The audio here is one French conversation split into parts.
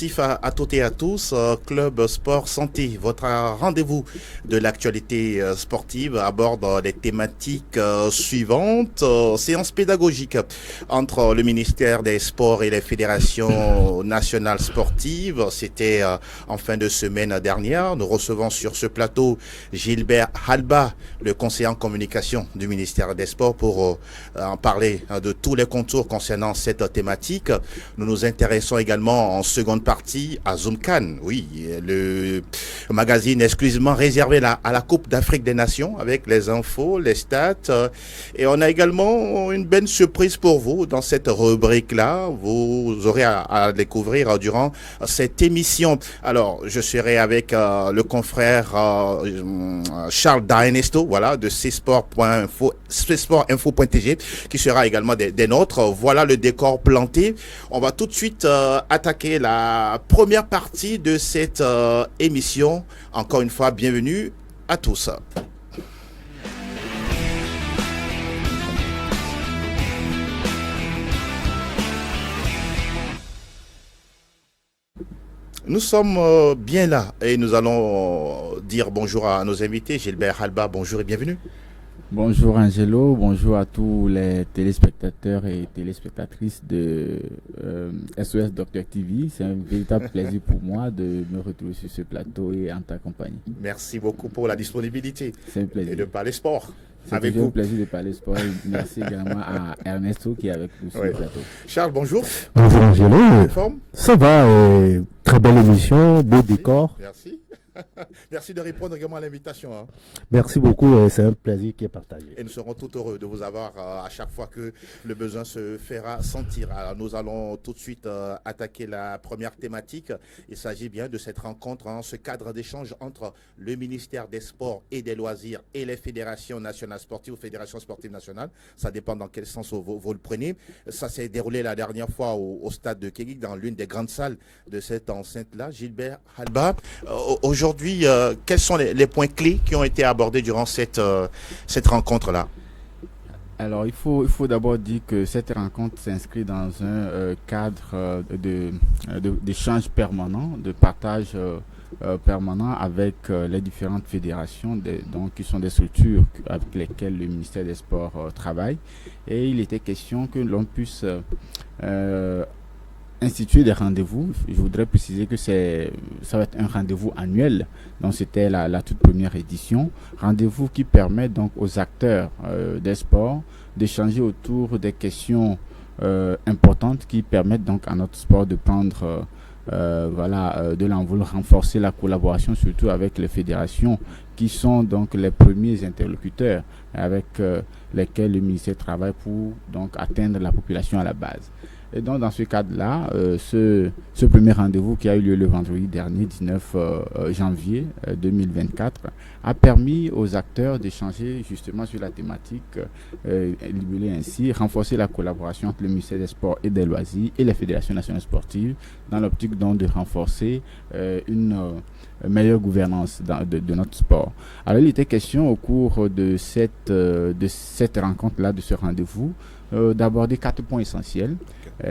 sportifs à toutes et à tous, Club Sport Santé, votre rendez-vous de l'actualité sportive aborde les thématiques suivantes. Séance pédagogique entre le ministère des Sports et les fédérations nationales sportives. C'était en fin de semaine dernière. Nous recevons sur ce plateau Gilbert Halba, le conseiller en communication du ministère des Sports, pour en parler de tous les contours concernant cette thématique. Nous nous intéressons également en seconde partie à Zoomcan, oui, le magazine exclusivement réservé à la Coupe d'Afrique des Nations avec les infos, les stats. Et on a également une belle surprise pour vous dans cette rubrique-là. Vous aurez à découvrir durant cette émission. Alors, je serai avec le confrère Charles D'Ernesto, voilà, de csport.info.tg, qui sera également des nôtres. Voilà le décor planté. On va tout de suite attaquer la première partie de cette émission. Encore une fois, bienvenue à tous. Nous sommes bien là et nous allons dire bonjour à nos invités. Gilbert Halba, bonjour et bienvenue. Bonjour Angelo, bonjour à tous les téléspectateurs et téléspectatrices de SOS Docteur TV. C'est un véritable plaisir pour moi de me retrouver sur ce plateau et en ta compagnie. Merci beaucoup pour la disponibilité. C'est un plaisir. Et de parler sport. C'est toujours un plaisir de parler sport. Merci également à Ernesto qui est avec nous sur le plateau. Charles, bonjour. Bonjour Angelo. Forme? Ça va, très belle émission, beau décor. Merci. Merci de répondre également à l'invitation. Hein. Merci beaucoup, c'est un plaisir qui est partagé. Et nous serons tout heureux de vous avoir à chaque fois que le besoin se fera sentir. Alors nous allons tout de suite attaquer la première thématique. Il s'agit bien de cette rencontre, ce cadre d'échange entre le ministère des Sports et des Loisirs et les fédérations nationales sportives ou fédérations sportives nationales. Ça dépend dans quel sens vous le prenez. Ça s'est déroulé la dernière fois au stade de Kéguik, dans l'une des grandes salles de cette enceinte-là. Gilbert Halba, aujourd'hui, quels sont les points clés qui ont été abordés durant cette rencontre-là? Alors, il faut d'abord dire que cette rencontre s'inscrit dans un cadre d'échange permanent, de partage permanent avec les différentes fédérations, donc qui sont des structures avec lesquelles le ministère des Sports travaille. Et il était question que l'on puisse instituer des rendez-vous. Je voudrais préciser que ça va être un rendez-vous annuel. Donc c'était la toute première édition. Rendez-vous qui permet donc aux acteurs des sports d'échanger autour des questions importantes qui permettent donc à notre sport de prendre de l'envol, renforcer la collaboration surtout avec les fédérations qui sont donc les premiers interlocuteurs avec lesquels le ministère travaille pour donc atteindre la population à la base. Et donc, dans ce cadre-là, ce premier rendez-vous qui a eu lieu le vendredi dernier, 19 janvier 2024, a permis aux acteurs d'échanger justement sur la thématique, libellée ainsi, renforcer la collaboration entre le ministère des Sports et des Loisirs et les fédérations nationales sportives, dans l'optique donc de renforcer une meilleure gouvernance de notre sport. Alors, il était question au cours de cette rencontre-là, de ce rendez-vous, d'aborder 4 points essentiels.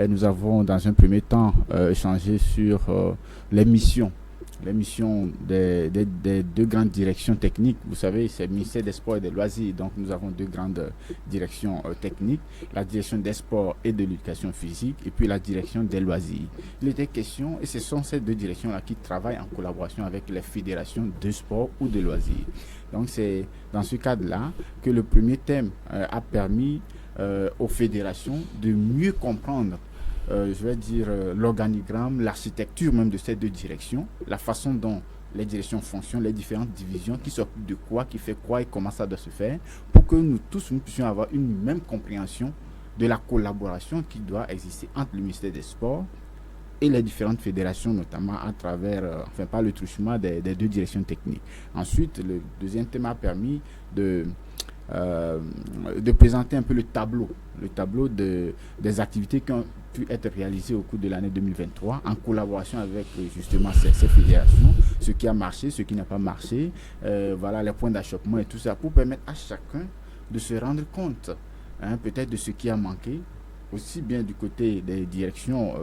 Nous avons dans un premier temps échangé sur les missions des deux grandes directions techniques. Vous savez, c'est le ministère des Sports et des Loisirs, donc nous avons deux grandes directions techniques, la direction des sports et de l'éducation physique, et puis la direction des loisirs. Il était question, et ce sont ces deux directions-là qui travaillent en collaboration avec les fédérations de sport ou de loisirs. Donc c'est dans ce cadre-là que le premier thème a permis aux fédérations de mieux comprendre l'organigramme, l'architecture même de ces deux directions, la façon dont les directions fonctionnent, les différentes divisions, qui s'occupent de quoi, qui fait quoi et comment ça doit se faire, pour que nous puissions avoir une même compréhension de la collaboration qui doit exister entre le ministère des Sports et les différentes fédérations, notamment à travers, par le truchement des deux directions techniques. Ensuite, le deuxième thème a permis de présenter un peu le tableau des activités qui ont pu être réalisées au cours de l'année 2023 en collaboration avec justement ces fédérations, ce qui a marché, ce qui n'a pas marché, les points d'achoppement et tout ça, pour permettre à chacun de se rendre compte peut-être de ce qui a manqué aussi bien du côté des directions,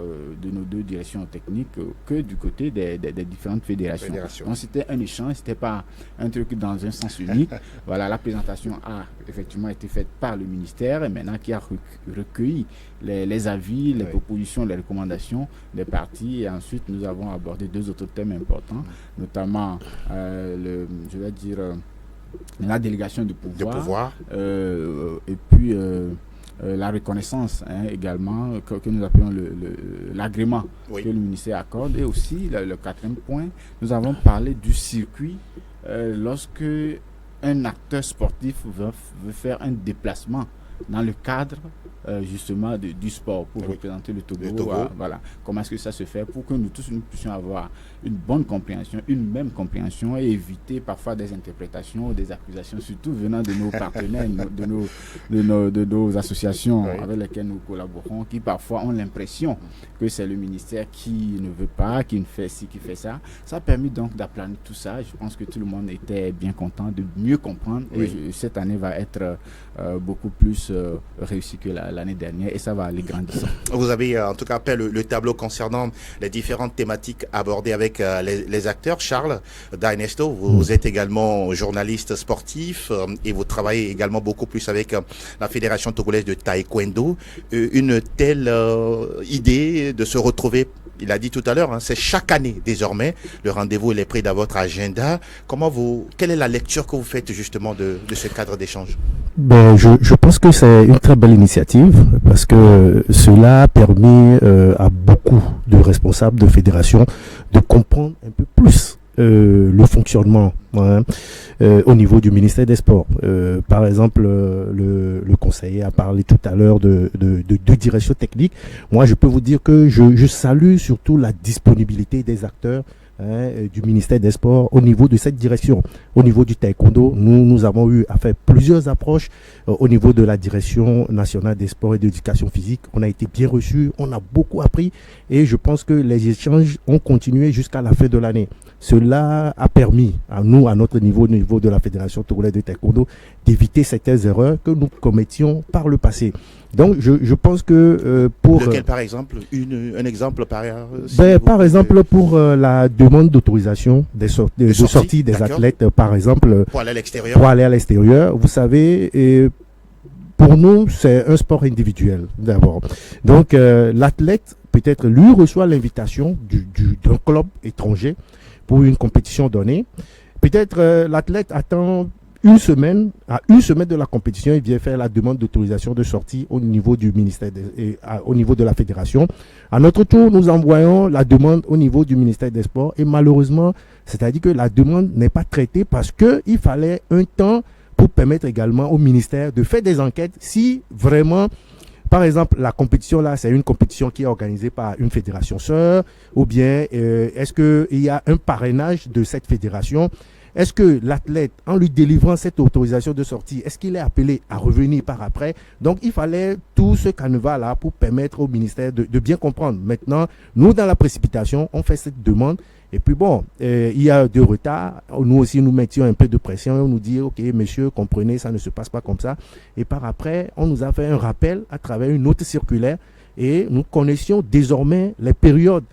de nos deux directions techniques, que du côté des différentes fédérations. Donc c'était un échange, c'était pas un truc dans un sens unique. Voilà, la présentation a effectivement été faite par le ministère et maintenant qui a recueilli les avis, les propositions, les recommandations des partis. Et ensuite, nous avons abordé deux autres thèmes importants, notamment la délégation de pouvoir. Et puis la reconnaissance également, que nous appelons l'agrément que le ministère accorde. Et aussi, le quatrième point, nous avons parlé du circuit lorsque un acteur sportif veut faire un déplacement dans le cadre justement du sport pour représenter le Togo. Voilà. Comment est-ce que ça se fait pour que nous tous nous puissions avoir une bonne compréhension, une même compréhension et éviter parfois des interprétations ou des accusations, surtout venant de nos partenaires, de nos associations avec lesquelles nous collaborons, qui parfois ont l'impression que c'est le ministère qui ne veut pas, qui ne fait ci, qui fait ça. Ça a permis donc d'aplanir tout ça. Je pense que tout le monde était bien content de mieux comprendre et cette année va être beaucoup plus réussie que l'année dernière et ça va aller grandissant. Vous avez en tout cas fait le tableau concernant les différentes thématiques abordées avec les acteurs. Charles D'Ernesto, vous êtes également journaliste sportif et vous travaillez également beaucoup plus avec la Fédération togolaise de taekwondo. Une telle idée de se retrouver, il a dit tout à l'heure, c'est chaque année désormais, le rendez-vous il est pris dans votre agenda. Quelle est la lecture que vous faites justement de ce cadre d'échange? Je pense que c'est une très belle initiative parce que cela a permis à beaucoup de responsables de fédérations de comprendre un peu plus le fonctionnement au niveau du ministère des Sports. Par exemple, le conseiller a parlé tout à l'heure de direction technique. Moi, je peux vous dire que je salue surtout la disponibilité des acteurs du ministère des Sports au niveau de cette direction. Au niveau du taekwondo, nous avons eu à faire plusieurs approches au niveau de la direction nationale des sports et de l'éducation physique. On a été bien reçus, on a beaucoup appris et je pense que les échanges ont continué jusqu'à la fin de l'année. Cela a permis à nous, à notre niveau, au niveau de la Fédération togolaise de taekwondo, d'éviter certaines erreurs que nous commettions par le passé. Donc, je pense que pour... Lequel, par exemple? Un exemple par exemple, pour la demande d'autorisation de sortie des athlètes, par exemple... Pour aller à l'extérieur. Pour aller à l'extérieur. Vous savez, pour nous, c'est un sport individuel, d'abord. Donc, l'athlète, peut-être, lui, reçoit l'invitation d'un club étranger pour une compétition donnée. Peut-être, l'athlète attend une semaine de la compétition, il vient faire la demande d'autorisation de sortie au niveau du ministère au niveau de la fédération. À notre tour, nous envoyons la demande au niveau du ministère des Sports et malheureusement, c'est-à-dire que la demande n'est pas traitée parce qu'il fallait un temps pour permettre également au ministère de faire des enquêtes si vraiment, par exemple, la compétition là, c'est une compétition qui est organisée par une fédération sœur ou bien est-ce qu'il y a un parrainage de cette fédération? Est-ce que l'athlète, en lui délivrant cette autorisation de sortie, est-ce qu'il est appelé à revenir par après? Donc, il fallait tout ce canevas-là pour permettre au ministère de bien comprendre. Maintenant, nous, dans la précipitation, on fait cette demande. Et puis bon, il y a de retard. Nous aussi, nous mettions un peu de pression. On nous dit, OK, monsieur, comprenez, ça ne se passe pas comme ça. Et par après, on nous a fait un rappel à travers une autre circulaire. Et nous connaissions désormais les périodes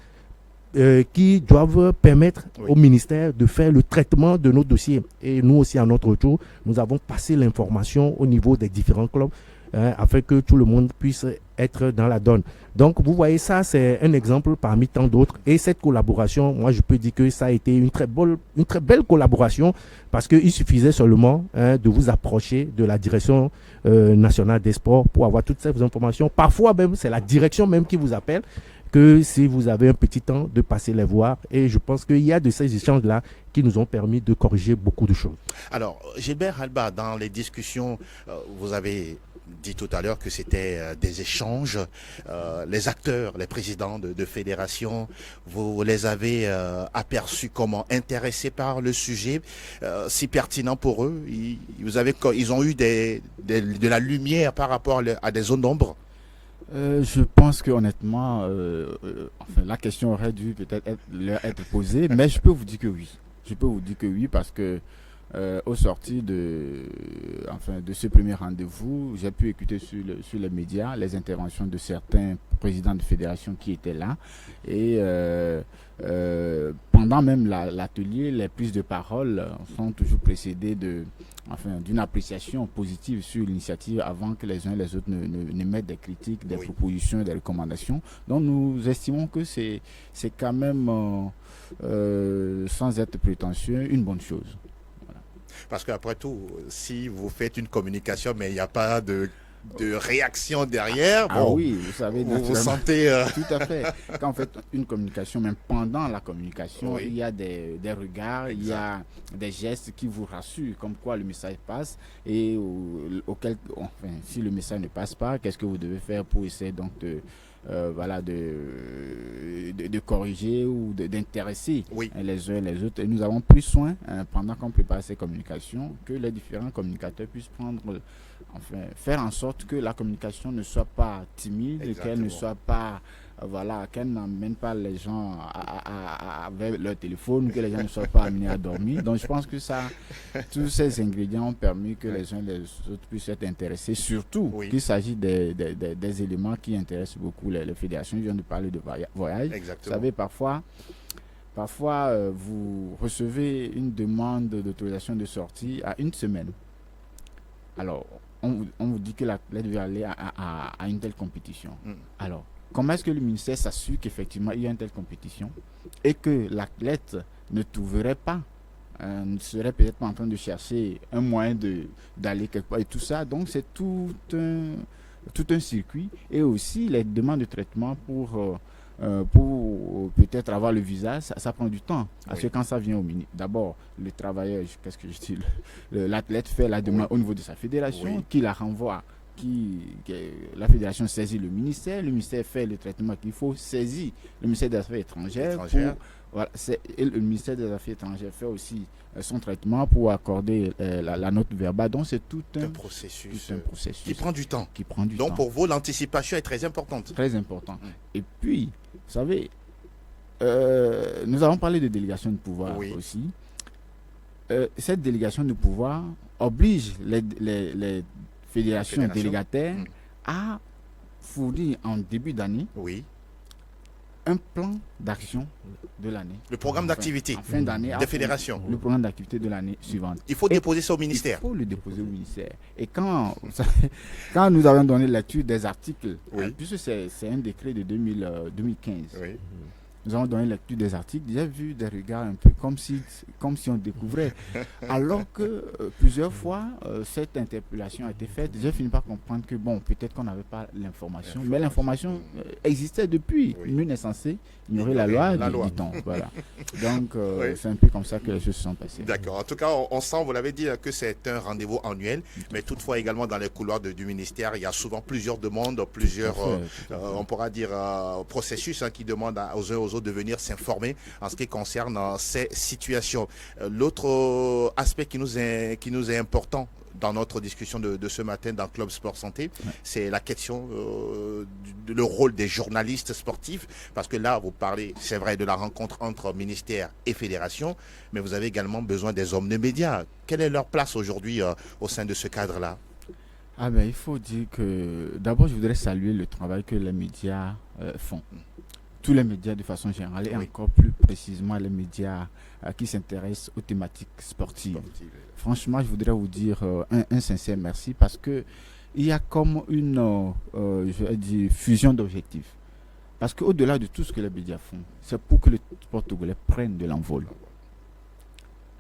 qui doivent permettre au ministère de faire le traitement de nos dossiers. Et nous aussi, à notre tour, nous avons passé l'information au niveau des différents clubs afin que tout le monde puisse être dans la donne. Donc, vous voyez, ça, c'est un exemple parmi tant d'autres. Et cette collaboration, moi, je peux dire que ça a été une très belle collaboration parce qu'il suffisait seulement de vous approcher de la direction nationale des sports pour avoir toutes ces informations. Parfois, même, c'est la direction même qui vous appelle. Que si vous avez un petit temps de passer les voir. Et je pense qu'il y a de ces échanges-là qui nous ont permis de corriger beaucoup de choses. Alors, Gilbert Alba, dans les discussions, vous avez dit tout à l'heure que c'était des échanges. Les acteurs, les présidents de fédérations, vous les avez aperçus comment intéressés par le sujet, si pertinent pour eux. Ils ont eu de la lumière par rapport à des zones d'ombre. Je pense que honnêtement, la question aurait dû peut-être leur être posée, mais je peux vous dire que oui. Je peux vous dire que oui parce que au sorti de ce premier rendez-vous, j'ai pu écouter sur les médias les interventions de certains présidents de fédération qui étaient là. Et pendant même l'atelier, les prises de parole sont toujours précédées d'une appréciation positive sur l'initiative avant que les uns et les autres ne mettent des critiques, des propositions, des recommandations. Donc nous estimons que c'est quand même, sans être prétentieux, une bonne chose. Parce qu'après tout, si vous faites une communication, mais il n'y a pas de réaction derrière, oui, vous savez, vous sentez... Tout à fait. Quand on fait une communication, même pendant la communication, il y a des regards, il y a des gestes qui vous rassurent, comme quoi le message passe, et si le message ne passe pas, qu'est-ce que vous devez faire pour essayer donc de corriger ou d'intéresser les uns et les autres. Et nous avons pris soin, pendant qu'on prépare ces communications, que les différents communicateurs puissent faire en sorte que la communication ne soit pas timide, qu'elle ne soit pas qu'elle n'amène pas les gens avec leur téléphone, que les gens ne soient pas amenés à dormir. Donc je pense que tous ces ingrédients ont permis que les uns et les autres puissent être intéressés, surtout qu'il s'agit des éléments qui intéressent beaucoup les fédérations. Je viens de parler de voyage. Vous savez, parfois vous recevez une demande d'autorisation de sortie à une semaine. Alors, on vous dit que l'athlète veut aller à une telle compétition. Alors, comment est-ce que le ministère s'assure qu'effectivement il y a une telle compétition et que l'athlète ne trouverait pas, ne serait peut-être pas en train de chercher un moyen d'aller quelque part et tout ça. Donc c'est tout un circuit, et aussi les demandes de traitement pour peut-être avoir le visa, ça prend du temps. Parce que quand ça vient au ministère, d'abord le travailleur, l'athlète fait la demande au niveau de sa fédération, qui la renvoie. La fédération saisit le ministère fait le traitement qu'il faut, saisit le ministère des Affaires étrangères. Et le ministère des Affaires étrangères fait aussi son traitement pour accorder la note verbale. Donc c'est tout un processus qui prend du temps. Donc pour vous, l'anticipation est très importante. Très important. Et puis, vous savez, nous avons parlé de délégation de pouvoir aussi. Cette délégation de pouvoir oblige les fédérations délégataires à fournir en début d'année un plan d'action de l'année. Le programme d'activité en fin d'année des fédérations. Le programme d'activité de l'année suivante. Il faut déposer ça au ministère. Il faut le déposer au ministère. Et quand nous avons donné lecture des articles, puisque c'est un décret de 2015, nous avons donné lecture des articles, j'ai vu des regards un peu comme si on découvrait. Alors que plusieurs fois, cette interpellation a été faite, j'ai fini par comprendre que peut-être qu'on n'avait pas l'information, mais l'information existait depuis. Nul n'est censé ignorer la loi. Dit-on. Voilà. Donc, c'est un peu comme ça que les choses se sont passées. D'accord. En tout cas, on sent, vous l'avez dit, que c'est un rendez-vous annuel, mais toutefois également dans les couloirs du ministère, il y a souvent plusieurs demandes, on pourra dire, processus qui demandent aux uns aux autres de venir s'informer en ce qui concerne ces situations. L'autre aspect qui nous est important dans notre discussion de ce matin dans Club Sport Santé, c'est la question le rôle des journalistes sportifs, parce que là, vous parlez, c'est vrai, de la rencontre entre ministère et fédération, mais vous avez également besoin des hommes de médias. Quelle est leur place aujourd'hui au sein de ce cadre-là? Il faut dire que, d'abord, je voudrais saluer le travail que les médias font. Tous les médias de façon générale, et encore plus précisément les médias qui s'intéressent aux thématiques sportives. Franchement, je voudrais vous dire un sincère merci, parce que il y a comme une fusion d'objectifs. Parce qu'au-delà de tout ce que les médias font, c'est pour que le sport togolais prenne de l'envol.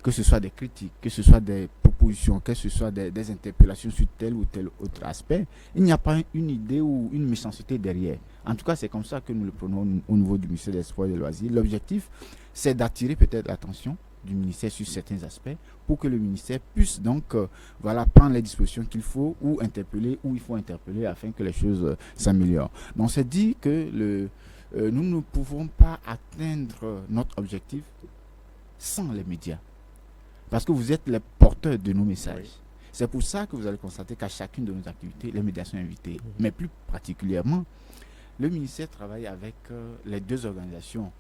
Que ce soit des critiques, que ce soit des propositions, que ce soit des interpellations sur tel ou tel autre aspect, il n'y a pas une idée ou une méchanceté derrière. En tout cas, c'est comme ça que nous le prenons au niveau du ministère des Sports et des Loisirs. L'objectif, c'est d'attirer peut-être l'attention du ministère sur certains aspects pour que le ministère puisse donc prendre les dispositions qu'il faut ou interpeller où il faut interpeller afin que les choses s'améliorent. Donc, c'est dit que nous ne pouvons pas atteindre notre objectif sans les médias. Parce que vous êtes les porteurs de nos messages. C'est pour ça que vous allez constater qu'à chacune de nos activités, les médias sont invités. Mais plus particulièrement, le ministère travaille avec les deux organisations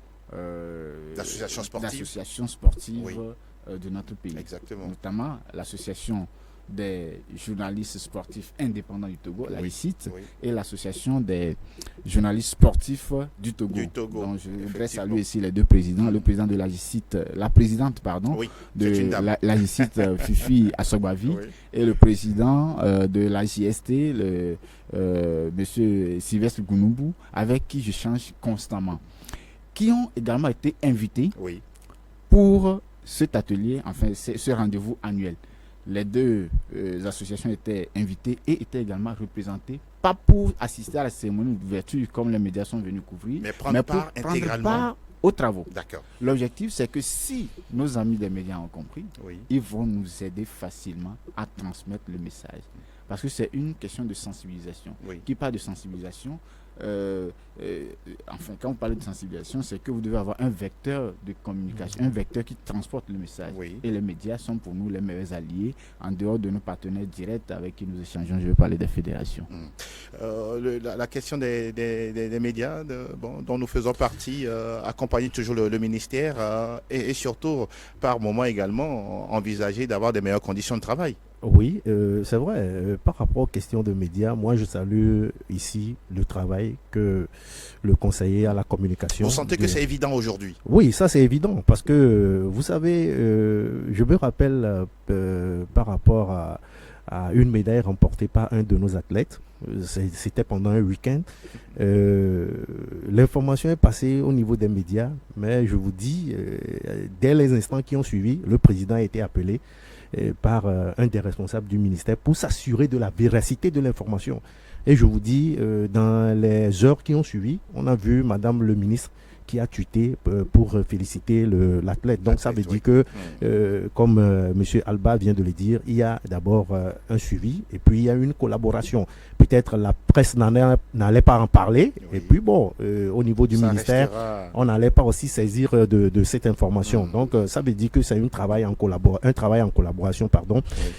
d'associations sportives, de notre pays. Exactement. Notamment l'association des journalistes sportifs indépendants du Togo, la ICIT, et l'association des journalistes sportifs du Togo. Donc je voudrais saluer ici les deux présidents, le président de la ICIT, la présidente de la ICIT, Fifi Asogbavi, et le président de la ICST, monsieur Sylvestre Gounoubou, avec qui je change constamment, qui ont également été invités pour cet atelier, enfin ce rendez-vous annuel. Les deux associations étaient invitées et étaient également représentées, pas pour assister à la cérémonie d'ouverture comme les médias sont venus couvrir, mais prendre part intégralement aux travaux. D'accord. L'objectif, c'est que si nos amis des médias ont compris, ils vont nous aider facilement à transmettre le message. Parce que c'est une question de sensibilisation. Qui parle de sensibilisation, enfin, quand vous parlez de sensibilisation, c'est que vous devez avoir un vecteur de communication, un vecteur qui transporte le message. Et les médias sont pour nous les meilleurs alliés, en dehors de nos partenaires directs avec qui nous échangeons. Je vais parler des fédérations. La question des médias dont nous faisons partie accompagner toujours le ministère et surtout par moment également envisager d'avoir des meilleures conditions de travail. Oui, c'est vrai. Par rapport aux questions de médias, moi je salue ici le travail que le conseiller à la communication... Vous sentez que c'est évident aujourd'hui? Oui, ça c'est évident parce que vous savez, je me rappelle par rapport à une médaille remportée par un de nos athlètes. C'était pendant un week-end. L'information est passée au niveau des médias, mais je vous dis, dès les instants qui ont suivi, le président a été appelé par un des responsables du ministère pour s'assurer de la véracité de l'information. Et je vous dis, dans les heures qui ont suivi, on a vu Madame le ministre qui a tweeté pour féliciter l'athlète. Donc ça veut dire que, comme M. Alba vient de le dire, il y a d'abord un suivi et puis il y a une collaboration. Peut-être la presse n'allait pas en parler et puis bon, au niveau du ministère, on n'allait pas aussi saisir de cette information. Donc ça veut dire que c'est un travail en collaboration.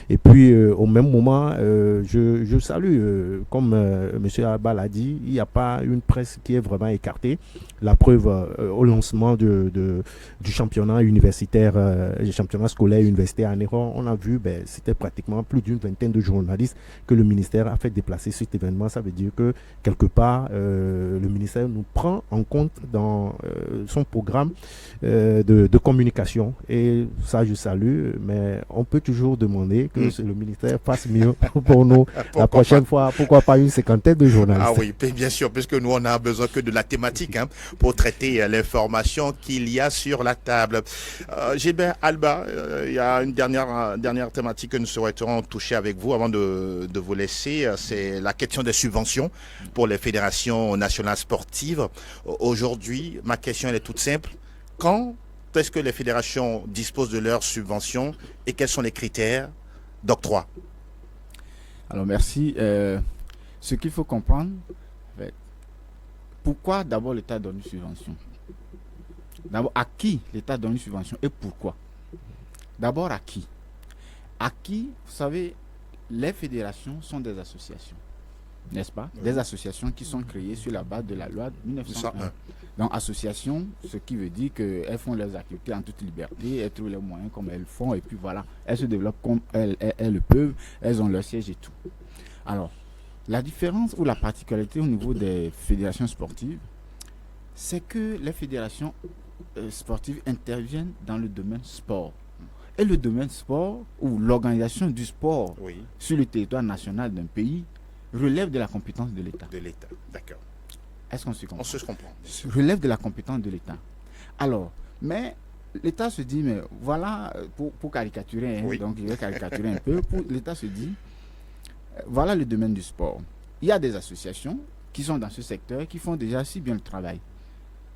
Et puis au même moment, je salue, comme M. Alba l'a dit, il n'y a pas une presse qui est vraiment écartée. La preuve, au lancement du championnat universitaire, du championnat scolaire universitaire à Néron, on a vu, c'était pratiquement plus d'une vingtaine de journalistes que le ministère a fait déplacer cet événement. Ça veut dire que quelque part, le ministère nous prend en compte dans son programme de communication. Et ça, je salue, mais on peut toujours demander que le ministère fasse mieux pour nous la prochaine fois. Pourquoi pas une cinquantaine de journalistes? Ah oui, bien sûr, puisque nous, on a besoin que de la thématique pour traiter l'information qu'il y a sur la table. Gilbert Alba, il y a une dernière thématique que nous souhaiterons toucher avec vous avant de vous laisser. C'est la question des subventions pour les fédérations nationales sportives. Aujourd'hui, ma question elle est toute simple. Quand est-ce que les fédérations disposent de leurs subventions et quels sont les critères d'octroi? Alors merci. Ce qu'il faut comprendre, pourquoi d'abord l'État donne une subvention? D'abord, à qui l'État donne une subvention et pourquoi? D'abord, à qui? À qui, vous savez, les fédérations sont des associations, n'est-ce pas? Des associations qui sont créées sur la base de la loi de 1901. Donc, association, ce qui veut dire qu'elles font leurs activités en toute liberté, elles trouvent les moyens comme elles font, et puis voilà, elles se développent comme elles le peuvent, elles ont leur siège et tout. Alors, la différence ou la particularité au niveau des fédérations sportives, c'est que les fédérations sportives interviennent dans le domaine sport. Et le domaine sport, ou l'organisation du sport sur le territoire national d'un pays, relève de la compétence de l'État. De l'État, d'accord. Est-ce qu'on se comprend? On se comprend. Relève de la compétence de l'État. Alors, mais l'État se dit, mais voilà, pour caricaturer, donc je vais caricaturer un peu, l'État se dit, voilà le domaine du sport. Il y a des associations qui sont dans ce secteur qui font déjà si bien le travail.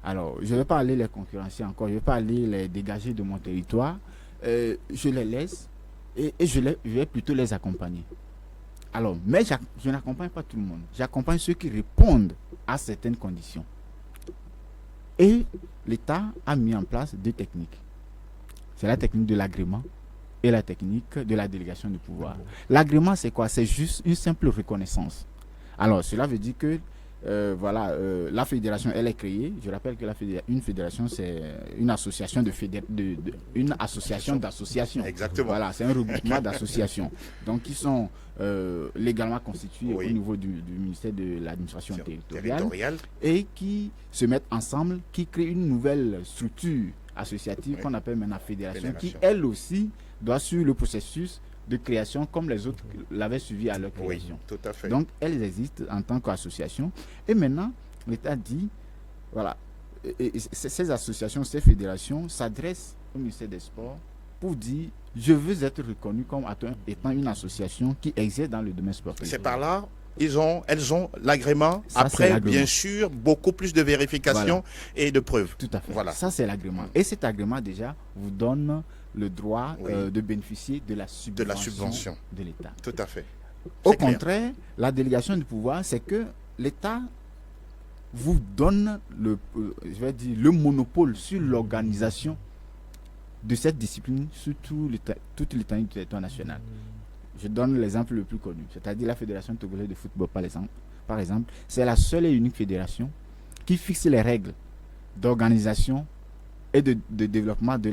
Alors, je ne vais pas aller les concurrencer encore, je ne vais pas aller les dégager de mon territoire. Je les laisse et je vais plutôt les accompagner. Alors, mais je n'accompagne pas tout le monde. J'accompagne ceux qui répondent à certaines conditions. Et l'État a mis en place deux techniques. C'est la technique de l'agrément et la technique de la délégation de pouvoir. L'agrément, c'est quoi? C'est juste une simple reconnaissance. Alors, cela veut dire que la fédération, elle est créée. Je rappelle que une fédération, c'est une association une association d'associations. Exactement. Voilà, c'est un regroupement d'associations. Donc, qui sont légalement constituées au niveau du ministère de l'administration territoriale et qui se mettent ensemble, qui créent une nouvelle structure associative qu'on appelle maintenant fédération, qui elle aussi doit suivre le processus de création comme les autres l'avaient suivi à leur création. Oui, tout à fait. Donc, elles existent en tant qu'association. Et maintenant, l'État dit, voilà, ces associations, ces fédérations s'adressent au ministère des Sports pour dire, je veux être reconnu comme étant une association qui exerce dans le domaine sportif. C'est par là, elles ont l'agrément. Après, bien sûr, beaucoup plus de vérifications et de preuves. Tout à fait. Voilà. Ça, c'est l'agrément. Et cet agrément, déjà, vous donne le droit de bénéficier de la subvention de l'État. Tout à fait. Au contraire, la délégation du pouvoir, c'est que l'État vous donne le monopole sur l'organisation de cette discipline sur toute l'étendue du territoire national. Je donne l'exemple le plus connu, c'est-à-dire la Fédération togolaise de football, par exemple. C'est la seule et unique fédération qui fixe les règles d'organisation et de développement de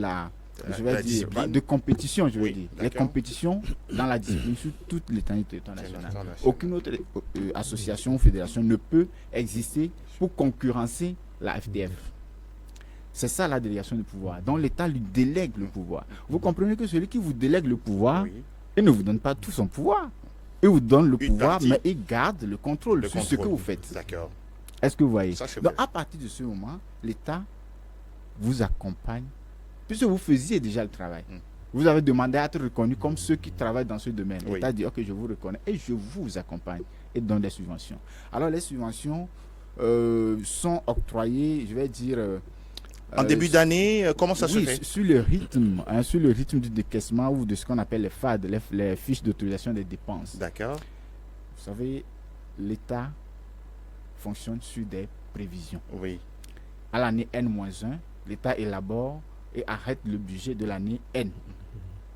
de compétition, je veux dire. Les compétitions dans la discipline sur toute l'étendue du territoire national. Aucune autre association ou fédération ne peut exister pour concurrencer la FTF. C'est ça la délégation du pouvoir. Donc l'État lui délègue le pouvoir. Vous comprenez que celui qui vous délègue le pouvoir, il ne vous donne pas tout son pouvoir. Il vous donne le pouvoir, mais il garde le contrôle sur ce que vous faites. D'accord. Est-ce que vous voyez? Ça, donc à partir de ce moment, l'État vous accompagne, puisque vous faisiez déjà le travail. Vous avez demandé à être reconnu comme ceux qui travaillent dans ce domaine. L'État dit, ok, je vous reconnais et je vous accompagne et donne des subventions. Alors les subventions sont octroyées, je vais dire... en début d'année, comment ça se fait? Sur le rythme du décaissement ou de ce qu'on appelle les FAD, les fiches d'autorisation des dépenses. D'accord. Vous savez, l'État fonctionne sur des prévisions. Oui. À l'année N-1, l'État élabore et arrête le budget de l'année N.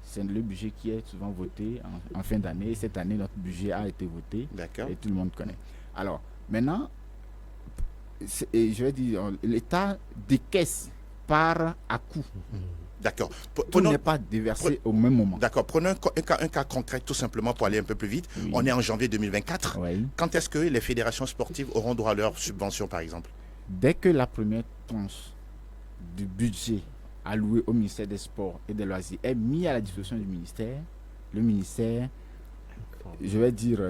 C'est le budget qui est souvent voté en fin d'année. Cette année, notre budget a été voté. D'accord. Et tout le monde connaît. Alors, maintenant, je vais dire, l'État décaisse par à coup. D'accord. Tout n'est pas déversé au même moment. D'accord. Prenons un cas concret tout simplement pour aller un peu plus vite. Oui. On est en janvier 2024. Oui. Quand est-ce que les fédérations sportives auront droit à leur subvention, par exemple? Dès que la première tranche du budget alloué au ministère des Sports et des Loisirs est mis à la disposition du ministère, le ministère, je vais dire,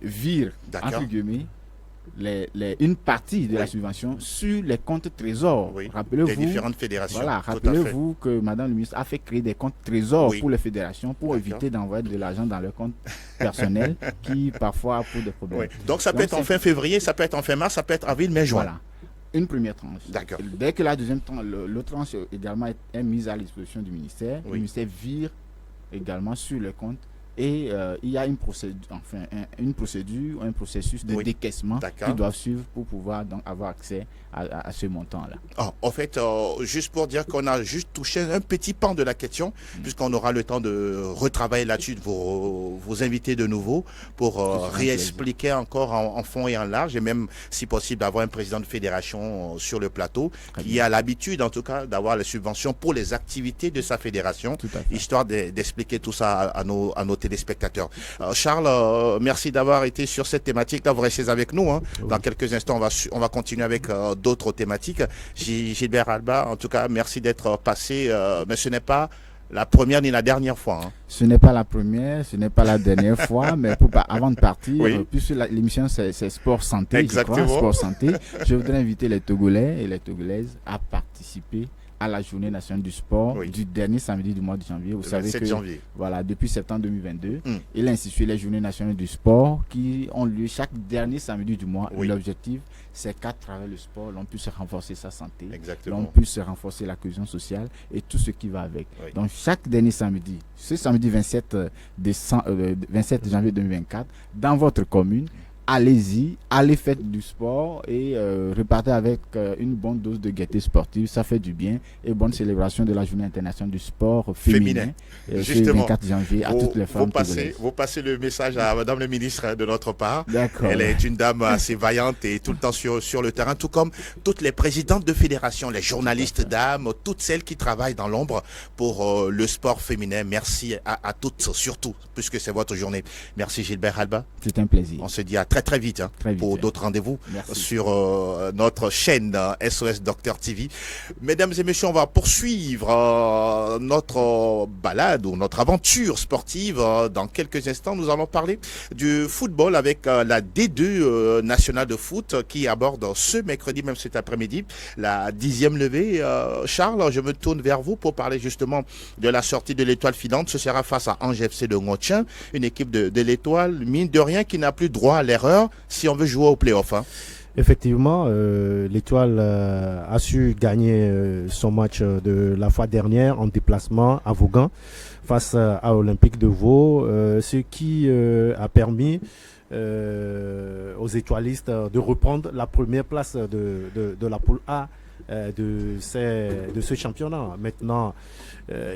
vire, entre guillemets, une partie de la subvention sur les comptes trésors. Oui, rappelez-vous, des différentes fédérations. Voilà, rappelez-vous que Madame le ministre a fait créer des comptes trésors pour les fédérations pour éviter d'envoyer de l'argent dans leurs comptes personnels qui parfois posent des problèmes. Oui. Donc ça peut être en fin février, ça peut être en fin mars, ça peut être avril, mai, juin. Voilà. Une première tranche. D'accord. Dès que la deuxième tranche, l'autre tranche également est mise à la disposition du ministère, le ministère vire également sur le compte et il y a une procédure, un processus de décaissement qu'ils doivent suivre pour pouvoir donc avoir accès à ce montant-là. En fait, juste pour dire qu'on a juste touché un petit pan de la question, puisqu'on aura le temps de retravailler là-dessus, de vous inviter de nouveau pour réexpliquer encore en fond et en large, et même, si possible, d'avoir un président de fédération sur le plateau, qui a l'habitude, en tout cas, d'avoir les subventions pour les activités de sa fédération, histoire d'expliquer tout ça à nos téléspectateurs. Charles, merci d'avoir été sur cette thématique. Là, vous restez avec nous. Dans quelques instants, on va continuer avec d'autres thématiques. Gilbert Alba, en tout cas, merci d'être passé. Mais ce n'est pas la première ni la dernière fois. Ce n'est pas la première, ce n'est pas la dernière fois, mais avant de partir, puisque l'émission c'est Sport Santé, exactement. Je crois, Sport Santé, je voudrais inviter les Togolais et les Togolaises à participer à la journée nationale du sport du dernier samedi du mois de janvier. Vous savez que voilà, depuis septembre 2022, il a institué les journées nationales du sport qui ont lieu chaque dernier samedi du mois. L'objectif, c'est qu'à travers le sport, l'on puisse renforcer sa santé, l'on puisse renforcer la cohésion sociale et tout ce qui va avec. Donc chaque dernier samedi, ce samedi 27 janvier 2024, dans votre commune, allez-y, allez faites du sport et repartez avec une bonne dose de gaieté sportive, ça fait du bien. Et bonne célébration de la journée internationale du sport féminin. Justement, le 24 janvier à toutes les femmes. Vous passez le message à Madame le ministre de notre part. D'accord. Elle est une dame assez vaillante et tout le temps sur le terrain, tout comme toutes les présidentes de fédération, les journalistes dames, toutes celles qui travaillent dans l'ombre pour le sport féminin. Merci à toutes, surtout, puisque c'est votre journée. Merci Gilbert Alba. C'est un plaisir. On se dit à très vite, pour d'autres rendez-vous sur notre chaîne SOS Docteur TV. Mesdames et messieurs, on va poursuivre notre balade ou notre aventure sportive. Dans quelques instants, nous allons parler du football avec la D2 nationale de foot qui aborde ce mercredi, même cet après-midi, la 10e levée. Charles, je me tourne vers vous pour parler justement de la sortie de l'Étoile filante. Ce sera face à Ange FC de Ngotien, une équipe de l'Étoile, mine de rien, qui n'a plus droit à l'erreur si on veut jouer au play-off. Effectivement, l'Étoile a su gagner son match de la fois dernière en déplacement à Vaughan face à Olympique de Vaud, ce qui a permis aux étoilistes de reprendre la première place de la poule A de ce championnat. Maintenant,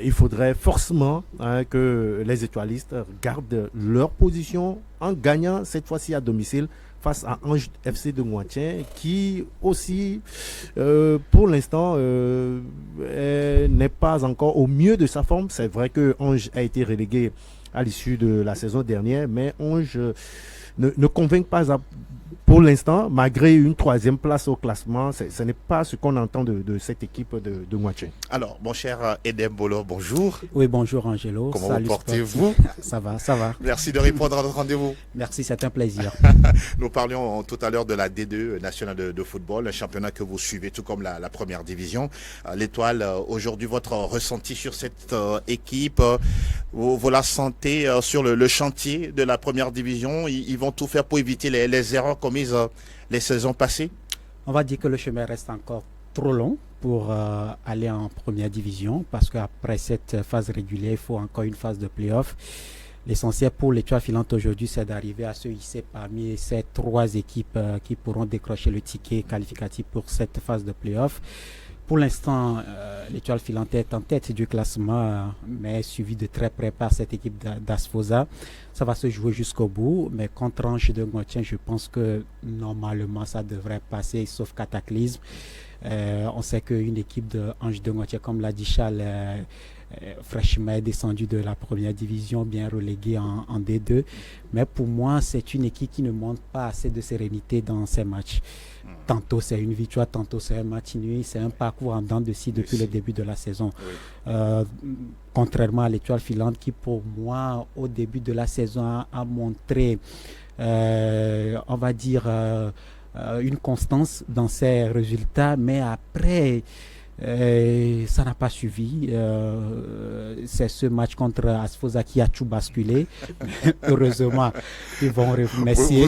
il faudrait forcément que les étoilistes gardent leur position en gagnant cette fois-ci à domicile face à Ange FC de Ngotien qui aussi pour l'instant n'est pas encore au mieux de sa forme. C'est vrai que Ange a été relégué à l'issue de la saison dernière, mais Ange ne convainc pas pour l'instant, malgré une 3e place au classement. Ce n'est pas ce qu'on entend de cette équipe de Ngotien. Alors, mon cher Edem Bolo, bonjour. Oui, bonjour Angelo. Comment vous portez-vous? Ça va. Merci de répondre à notre rendez-vous. Merci, c'est un plaisir. Nous parlions tout à l'heure de la D2 nationale de football, un championnat que vous suivez tout comme la première division. L'Étoile, aujourd'hui, votre ressenti sur cette équipe, vous la sentez sur le chantier de la première division? Ils vont tout faire pour éviter les erreurs commises les saisons passées? On va dire que le chemin reste encore trop long pour aller en première division parce qu'après cette phase régulière, il faut encore une phase de play-off. L'essentiel pour l'Étoile filante aujourd'hui, c'est d'arriver à se hisser parmi ces 3 équipes qui pourront décrocher le ticket qualificatif pour cette phase de play-off. Pour l'instant, l'Étoile filante est en tête du classement, mais suivi de très près par cette équipe d'Asfosa. Ça va se jouer jusqu'au bout, mais contre Ange de Ngotien, je pense que normalement ça devrait passer, sauf cataclysme. On sait qu'une équipe de Ange de Ngotien, comme l'a dit Charles, fraîchement est descendue de la première division, bien reléguée en D2. Mais pour moi, c'est une équipe qui ne montre pas assez de sérénité dans ses matchs. Tantôt c'est une victoire, tantôt c'est un match nul, c'est un parcours en dents de scie depuis le début de la saison. Oui. Contrairement à l'Étoile filante qui pour moi au début de la saison a montré, on va dire, une constance dans ses résultats, mais après ça n'a pas suivi. C'est ce match contre Asfosa qui a tout basculé. Heureusement, ils vont remercier.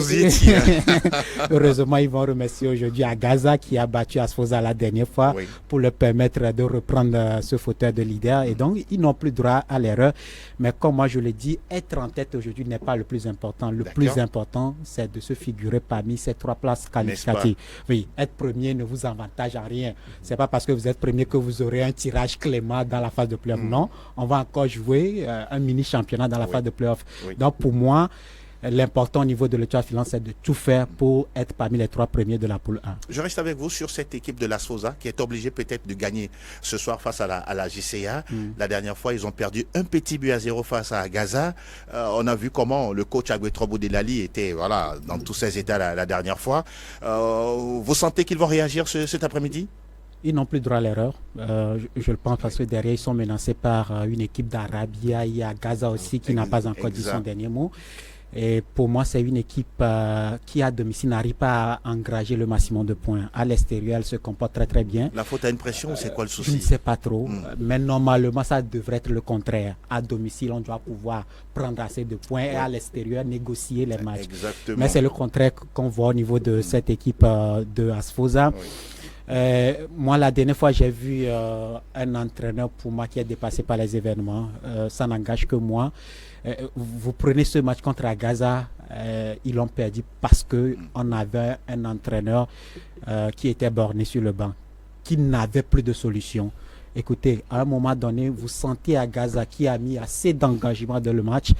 Heureusement, ils vont remercier aujourd'hui à Gaza qui a battu Asfosa la dernière fois pour leur permettre de reprendre ce fauteuil de leader. Et donc, ils n'ont plus droit à l'erreur. Mais comme moi je le dis, être en tête aujourd'hui n'est pas le plus important. Le plus important, c'est de se figurer parmi ces 3 places qualificatives. Oui, être premier ne vous avantage en rien. C'est pas parce que vous êtes premier que vous aurez un tirage clément dans la phase de play-off. Non, on va encore jouer un mini-championnat dans la phase de play-off. Donc pour moi, l'important au niveau de l'Étoile filante, c'est de tout faire pour être parmi les 3 premiers de la poule A. Je reste avec vous sur cette équipe de l'Asfosa qui est obligée peut-être de gagner ce soir face à la JCA. La dernière fois, ils ont perdu un petit but à 0 face à Gaza. On a vu comment le coach Agbetrobo Delali était dans tous ses états la dernière fois. Vous sentez qu'ils vont réagir cet après-midi? Ils n'ont plus droit à l'erreur. Je le pense parce que derrière, ils sont menacés par une équipe d'Arabia. Il y a Gaza aussi qui n'a pas encore dit son dernier mot. Et pour moi, c'est une équipe qui, à domicile, n'arrive pas à engranger le maximum de points. À l'extérieur, elle se comporte très très bien. La faute à une pression, c'est quoi le souci? Je ne sais pas trop. Mais normalement, ça devrait être le contraire. À domicile, on doit pouvoir prendre assez de points et à l'extérieur, négocier les matchs. Exactement. Mais c'est le contraire qu'on voit au niveau de cette équipe de Asfosa. Moi, la dernière fois, j'ai vu un entraîneur pour moi qui est dépassé par les événements. Ça n'engage que moi. Vous prenez ce match contre Agaza, ils l'ont perdu parce qu'on avait un entraîneur qui était borné sur le banc, qui n'avait plus de solution. Écoutez, à un moment donné, vous sentez Agaza qui a mis assez d'engagement dans le match.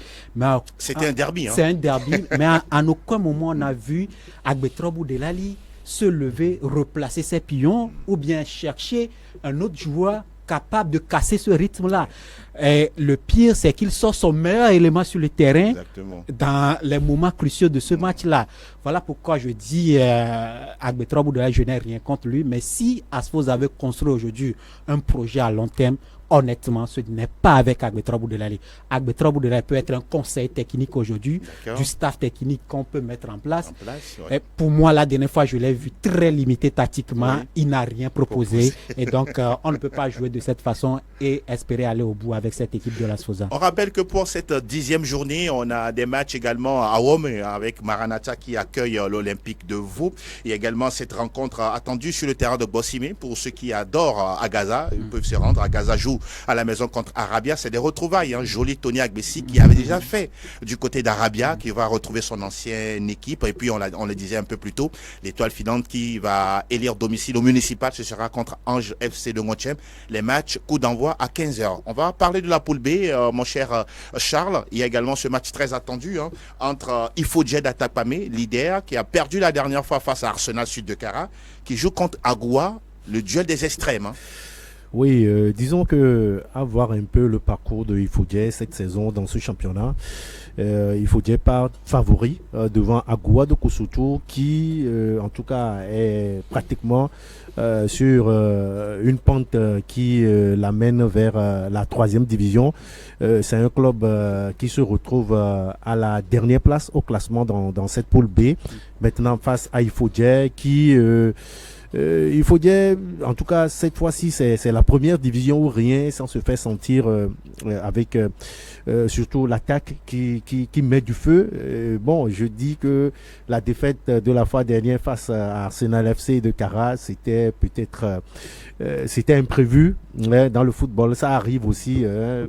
C'était un derby. C'est un derby, mais à aucun moment on a vu Agbetra Boudelali se lever, replacer ses pions ou bien chercher un autre joueur capable de casser ce rythme-là. Et le pire, c'est qu'il sort son meilleur élément sur le terrain. Exactement. Dans les moments cruciaux de ce match-là. Voilà pourquoi je dis Agbetra Boudelali, je n'ai rien contre lui, mais si Asfos avait construit aujourd'hui un projet à long terme, honnêtement, ce n'est pas avec Agbetra Boudelali. Agbetra Boudelali peut être un conseil technique aujourd'hui, du staff technique qu'on peut mettre en place. Ouais. Et pour moi, la dernière fois, je l'ai vu très limité tactiquement. Oui. Il n'a rien proposé. Et donc, on ne peut pas jouer de cette façon et espérer aller au bout avec cette équipe de la Sfosa. On rappelle que pour cette 10e journée, on a des matchs également à Wome avec Maranatha qui accueille l'Olympique de Vaud. Il y a également cette rencontre attendue sur le terrain de Bossimé. Pour ceux qui adorent Agaza, ils peuvent se rendre. Agaza joue à la maison contre Arabia. C'est des retrouvailles. Joli Tony Agbessi qui avait déjà fait du côté d'Arabia, qui va retrouver son ancienne équipe. Et puis, on le disait un peu plus tôt, l'étoile filante qui va élire domicile au municipal. Ce sera contre Ange FC de Ngochem. Les matchs, coup d'envoi à 15h. On va parler de la poule B, mon cher Charles. Il y a également ce match très attendu entre Ifodje d'Atapamé, leader, qui a perdu la dernière fois face à Arsenal Sud de Cara, qui joue contre Agoua, le duel des extrêmes. Oui, disons que à voir un peu le parcours de Ifodje cette saison dans ce championnat, Ifodje part favori devant Agoua de Kousoutou qui en tout cas est pratiquement sur une pente qui l'amène vers la 3e division. C'est un club qui se retrouve à la dernière place au classement dans cette poule B, maintenant face à Ifodje qui il faut dire, en tout cas, cette fois-ci, c'est la première division où rien sans se faire sentir avec surtout l'attaque qui met du feu. Bon, je dis que la défaite de la fois dernière face à Arsenal FC de Cara, c'était peut-être c'était imprévu dans le football. Ça arrive aussi.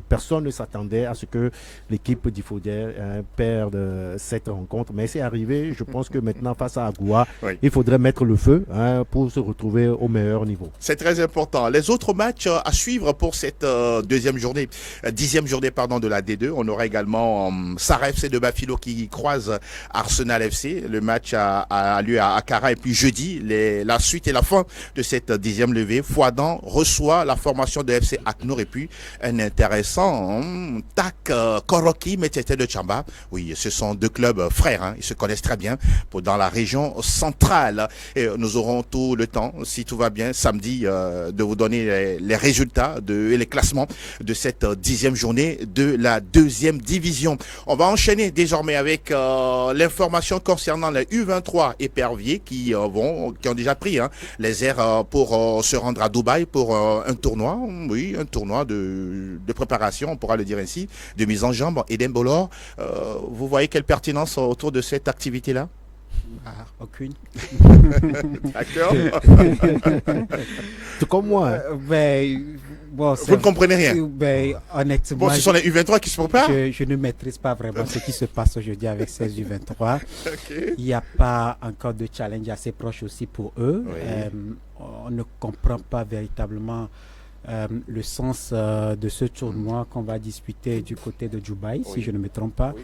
Personne ne s'attendait à ce que l'équipe d'Ifodje perde cette rencontre, mais c'est arrivé. Je pense que maintenant, face à Agoua, oui, il faudrait mettre le feu pour se retrouver au meilleur niveau. C'est très important. Les autres matchs à suivre pour cette deuxième journée, 10e journée pardon, de la D2. On aura également Sarah FC de Bafilo qui croise Arsenal FC. Le match a lieu à Cara. Et puis jeudi, la suite et la fin de cette 10e levée. Fouadan reçoit la formation de FC Aknour. Et puis un intéressant TAC Koroki Metete de Tchamba. Oui, ce sont deux clubs frères. Ils se connaissent très bien dans la région centrale. Et nous aurons tout le temps, si tout va bien, samedi, de vous donner les résultats et les classements de cette 10e journée de la 2e division. On va enchaîner désormais avec l'information concernant les U23 éperviers qui ont déjà pris les airs pour se rendre à Dubaï pour un tournoi, oui, un tournoi de préparation, on pourra le dire ainsi, de mise en jambe. Eden Bolor, vous voyez quelle pertinence autour de cette activité-là? Aucune. D'accord. Tout comme moi. Bon, vous ne comprenez rien. Honnêtement, bon, ce sont les U23 qui se préparent. Je ne maîtrise pas vraiment ce qui se passe aujourd'hui avec ces U23. Okay. Il n'y a pas encore de challenge assez proche aussi pour eux. Oui. On ne comprend pas véritablement le sens de ce tournoi qu'on va disputer du côté de Dubaï, oui, si je ne me trompe pas. Oui.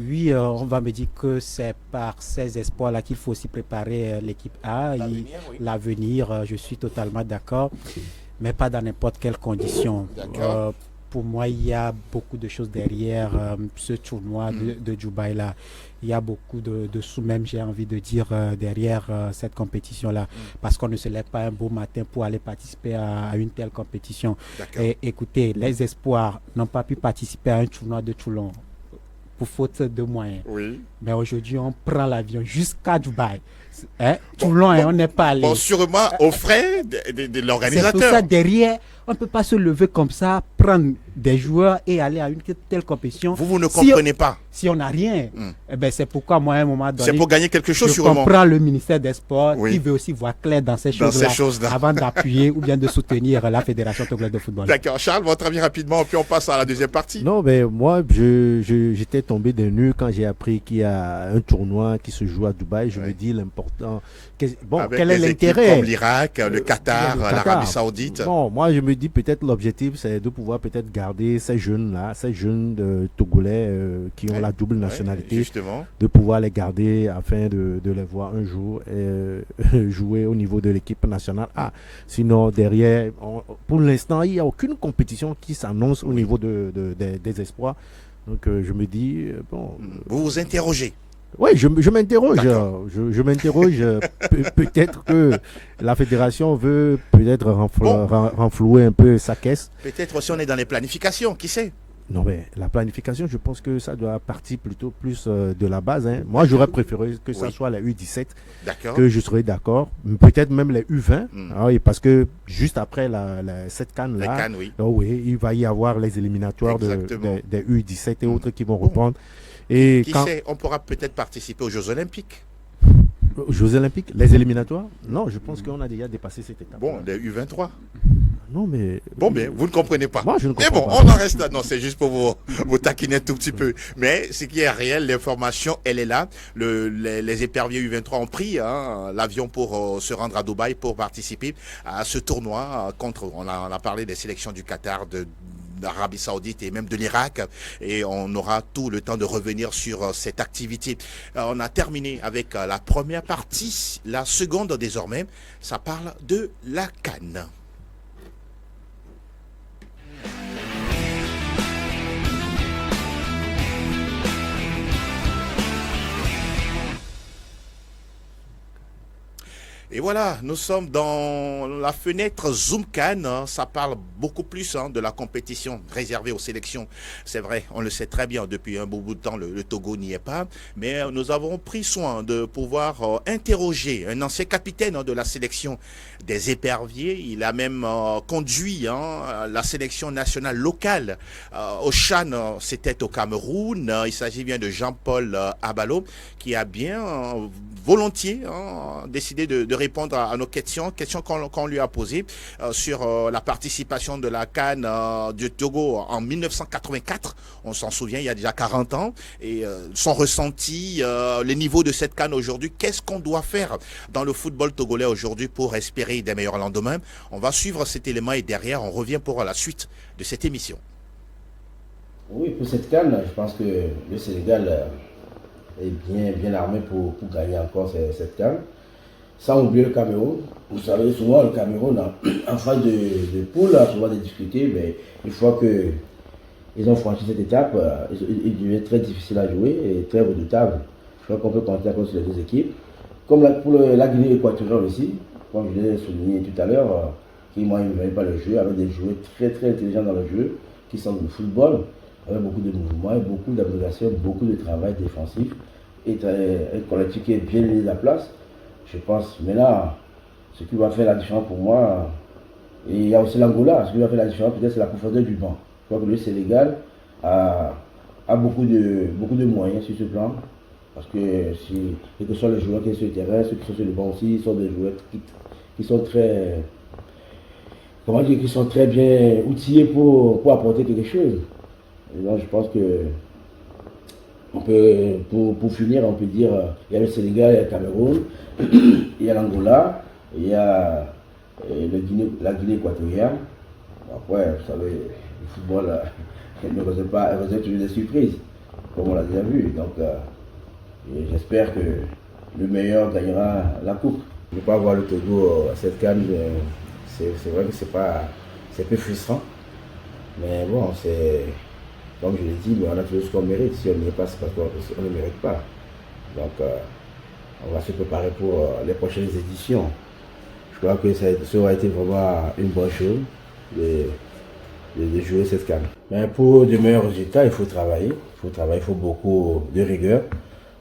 Oui, on va me dire que c'est par ces espoirs-là qu'il faut aussi préparer l'équipe A, l'avenir, je suis totalement d'accord, mais pas dans n'importe quelle condition. Pour moi, il y a beaucoup de choses derrière ce tournoi de Dubaï-là. Il y a beaucoup de sous, même j'ai envie de dire, derrière cette compétition-là. Parce qu'on ne se lève pas un beau matin pour aller participer à une telle compétition. Et écoutez, les espoirs n'ont pas pu participer à un tournoi de Toulon pour faute de moyens. Oui. Mais aujourd'hui, on prend l'avion jusqu'à Dubaï. Toulon, on n'est pas allé. Bon, sûrement aux frais de l'organisateur. C'est pour ça, derrière, On ne peut pas se lever comme ça, prendre des joueurs et aller à une telle compétition. Vous ne comprenez pas. Si on n'a rien, eh ben c'est pourquoi moi, à un moment donné, c'est pour gagner quelque chose, je sûrement. comprends le ministère des Sports Oui. qui veut aussi voir clair dans ces Dans ces choses-là choses-là. avant d'appuyer ou bien de soutenir la Fédération togolaise de football. D'accord. Charles, votre avis rapidement, puis on passe à la deuxième partie. Non, mais moi, j'étais tombé d'un nœud quand j'ai appris qu'il y a un tournoi qui se joue à Dubaï. Je me dis l'important. Bon, Avec quel est des équipes l'intérêt? comme l'Irak, le Qatar, l'Arabie Saoudite. Bon, moi, je me dis peut-être l'objectif, c'est de pouvoir peut-être garder ces jeunes-là, ces jeunes Togolais qui ont la double nationalité, justement. de pouvoir les garder afin de les voir un jour jouer au niveau de l'équipe nationale. Sinon, derrière, pour l'instant, il n'y a aucune compétition qui s'annonce au niveau des espoirs. Donc, je me dis, bon. Vous vous interrogez. Oui, je m'interroge. D'accord. Je m'interroge. Peut-être que la fédération veut peut-être renflouer un peu sa caisse. Peut-être aussi on est dans les planifications, qui sait? Non, mais la planification, je pense que ça doit partir plutôt plus de la base. Moi, j'aurais préféré que ça soit la U17, que je serais d'accord. Peut-être même les U20, oui, parce que juste après cette canne-là, il va y avoir les éliminatoires des U17 et autres qui vont reprendre. Et qui sait, on pourra peut-être participer aux Jeux Olympiques. Aux Jeux Olympiques, les éliminatoires? Non, je pense qu'on a déjà dépassé cette étape. Bon, les U23. Non, mais. Bon, mais vous ne comprenez pas. Moi, je ne comprends mais bon, pas. on en reste là. Non, c'est juste pour vous taquiner un tout petit peu. Mais ce qui est réel, l'information, elle est là. Les éperviers U23 ont pris l'avion pour se rendre à Dubaï pour participer à ce tournoi contre. On a parlé des sélections du Qatar, d'Arabie Saoudite et même de l'Irak, et on aura tout le temps de revenir sur cette activité. On a terminé avec la première partie. La seconde, désormais, ça parle de la CAN. Et voilà, nous sommes dans la fenêtre Zoom CAN. Ça parle beaucoup plus de la compétition réservée aux sélections. C'est vrai, on le sait très bien, depuis un bon bout de temps, le Togo n'y est pas. Mais nous avons pris soin de pouvoir interroger un ancien capitaine de la sélection des éperviers. Il a même conduit la sélection nationale locale au Chan, c'était au Cameroun. Il s'agit bien de Jean-Paul Abalo, qui a bien volontiers décidé de répondre à nos questions qu'on lui a posées sur la participation de la CAN du Togo en 1984. On s'en souvient, il y a déjà 40 ans. Et son ressenti, les niveaux de cette CAN aujourd'hui, qu'est-ce qu'on doit faire dans le football togolais aujourd'hui pour espérer des meilleurs lendemains? On va suivre cet élément et derrière, on revient pour la suite de cette émission. Oui, pour cette CAN, je pense que le Sénégal est bien armé pour gagner encore cette CAN. Sans oublier le Cameroun. Vous savez, souvent le Cameroun, en phase de poule, a souvent des difficultés, mais une fois qu'ils ont franchi cette étape, il devient très difficile à jouer et très redoutable. Je crois qu'on peut compter encore sur les deux équipes. Comme pour la Guinée équatoriale aussi, comme je l'ai souligné tout à l'heure, qui moi, ne pas le jeu, avec des joueurs très très intelligents dans le jeu, qui sont du football, avec beaucoup de mouvements, beaucoup d'abnégation, beaucoup de travail défensif, et un collectif qui est bien mis à la place. Je pense, mais là, ce qui va faire la différence pour moi, et il y a aussi l'Angola, ce qui va faire la différence, peut-être c'est la profondeur du banc. Je crois que le Sénégal a beaucoup de moyens sur ce plan, parce que quels que soient les joueurs qui sont sur le terrain, ceux qui sont sur le banc aussi, sont des joueurs qui sont très, qui sont très bien outillés pour apporter quelque chose. Et donc je pense que on peut, pour finir, on peut dire il y a le Sénégal, il y a le Cameroun, il y a l'Angola, il y a la Guinée équatoriale. Après, vous savez, le football ne réserve toujours des surprises, comme on l'a déjà vu. Donc, j'espère que le meilleur gagnera la coupe. Ne pas voir le Togo à cette CAN, c'est vrai que c'est un peu frustrant. Mais bon, comme je l'ai dit, on a toujours ce qu'on mérite. Si on n'y est pas, c'est parce qu'on ne mérite pas. Donc, on va se préparer pour les prochaines éditions. Je crois que ça aura été vraiment une bonne chose de jouer cette CAN. Mais pour de meilleurs résultats, il faut travailler. Il faut beaucoup de rigueur.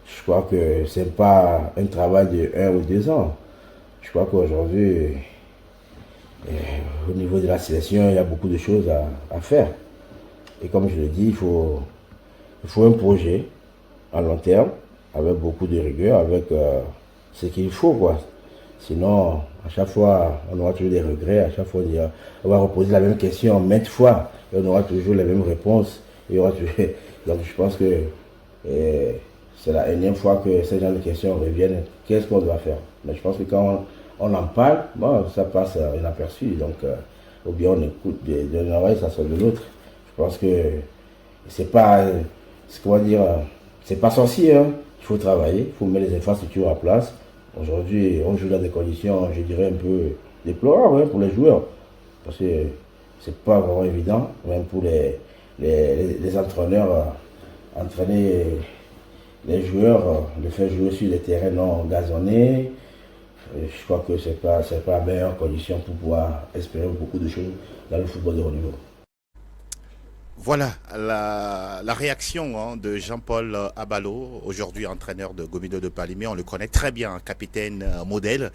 Je crois que ce n'est pas un travail de 1 ou 2 ans. Je crois qu'aujourd'hui, au niveau de la sélection, il y a beaucoup de choses à faire. Et comme je le dis, il faut un projet à long terme, avec beaucoup de rigueur, avec ce qu'il faut, quoi. Sinon, à chaque fois, on aura toujours des regrets, à chaque fois, on va reposer la même question maintes fois, et on aura toujours les mêmes réponses. Et on aura toujours... Donc je pense que c'est la énième fois que ces genre de questions reviennent. Qu'est-ce qu'on doit faire? Mais je pense que quand on en parle, bon, ça passe inaperçu. Donc, ou bien on écoute d'un oreille, ça sort de l'autre. Je pense que c'est pas, c'est pas sorcier. Hein. Il faut travailler, il faut mettre les infrastructures en place. Aujourd'hui, on joue dans des conditions, je dirais, un peu déplorables, hein, pour les joueurs. Parce que c'est pas vraiment évident, même pour les entraîneurs, entraîner les joueurs, les faire jouer sur des terrains non gazonnés. Je crois que c'est pas la meilleure condition pour pouvoir espérer beaucoup de choses dans le football de haut niveau. Voilà la réaction de Jean-Paul Abalo, aujourd'hui entraîneur de Gomido de Palimé. On le connaît très bien, capitaine modèle,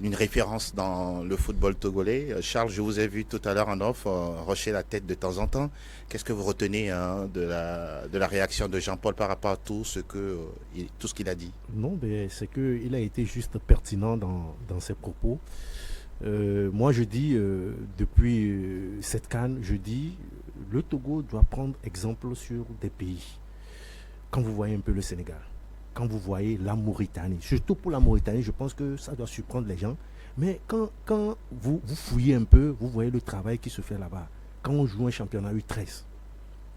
une référence dans le football togolais. Charles, je vous ai vu tout à l'heure en off hocher la tête de temps en temps. Qu'est-ce que vous retenez de la réaction de Jean-Paul par rapport à tout ce qu'il a dit? Non, mais c'est qu'il a été juste pertinent dans ses propos. Moi, je dis, depuis cette CAN, je dis, le Togo doit prendre exemple sur des pays. Quand vous voyez un peu le Sénégal, quand vous voyez la Mauritanie, surtout pour la Mauritanie, je pense que ça doit surprendre les gens. Mais quand vous fouillez un peu, vous voyez le travail qui se fait là-bas. Quand on joue un championnat U13,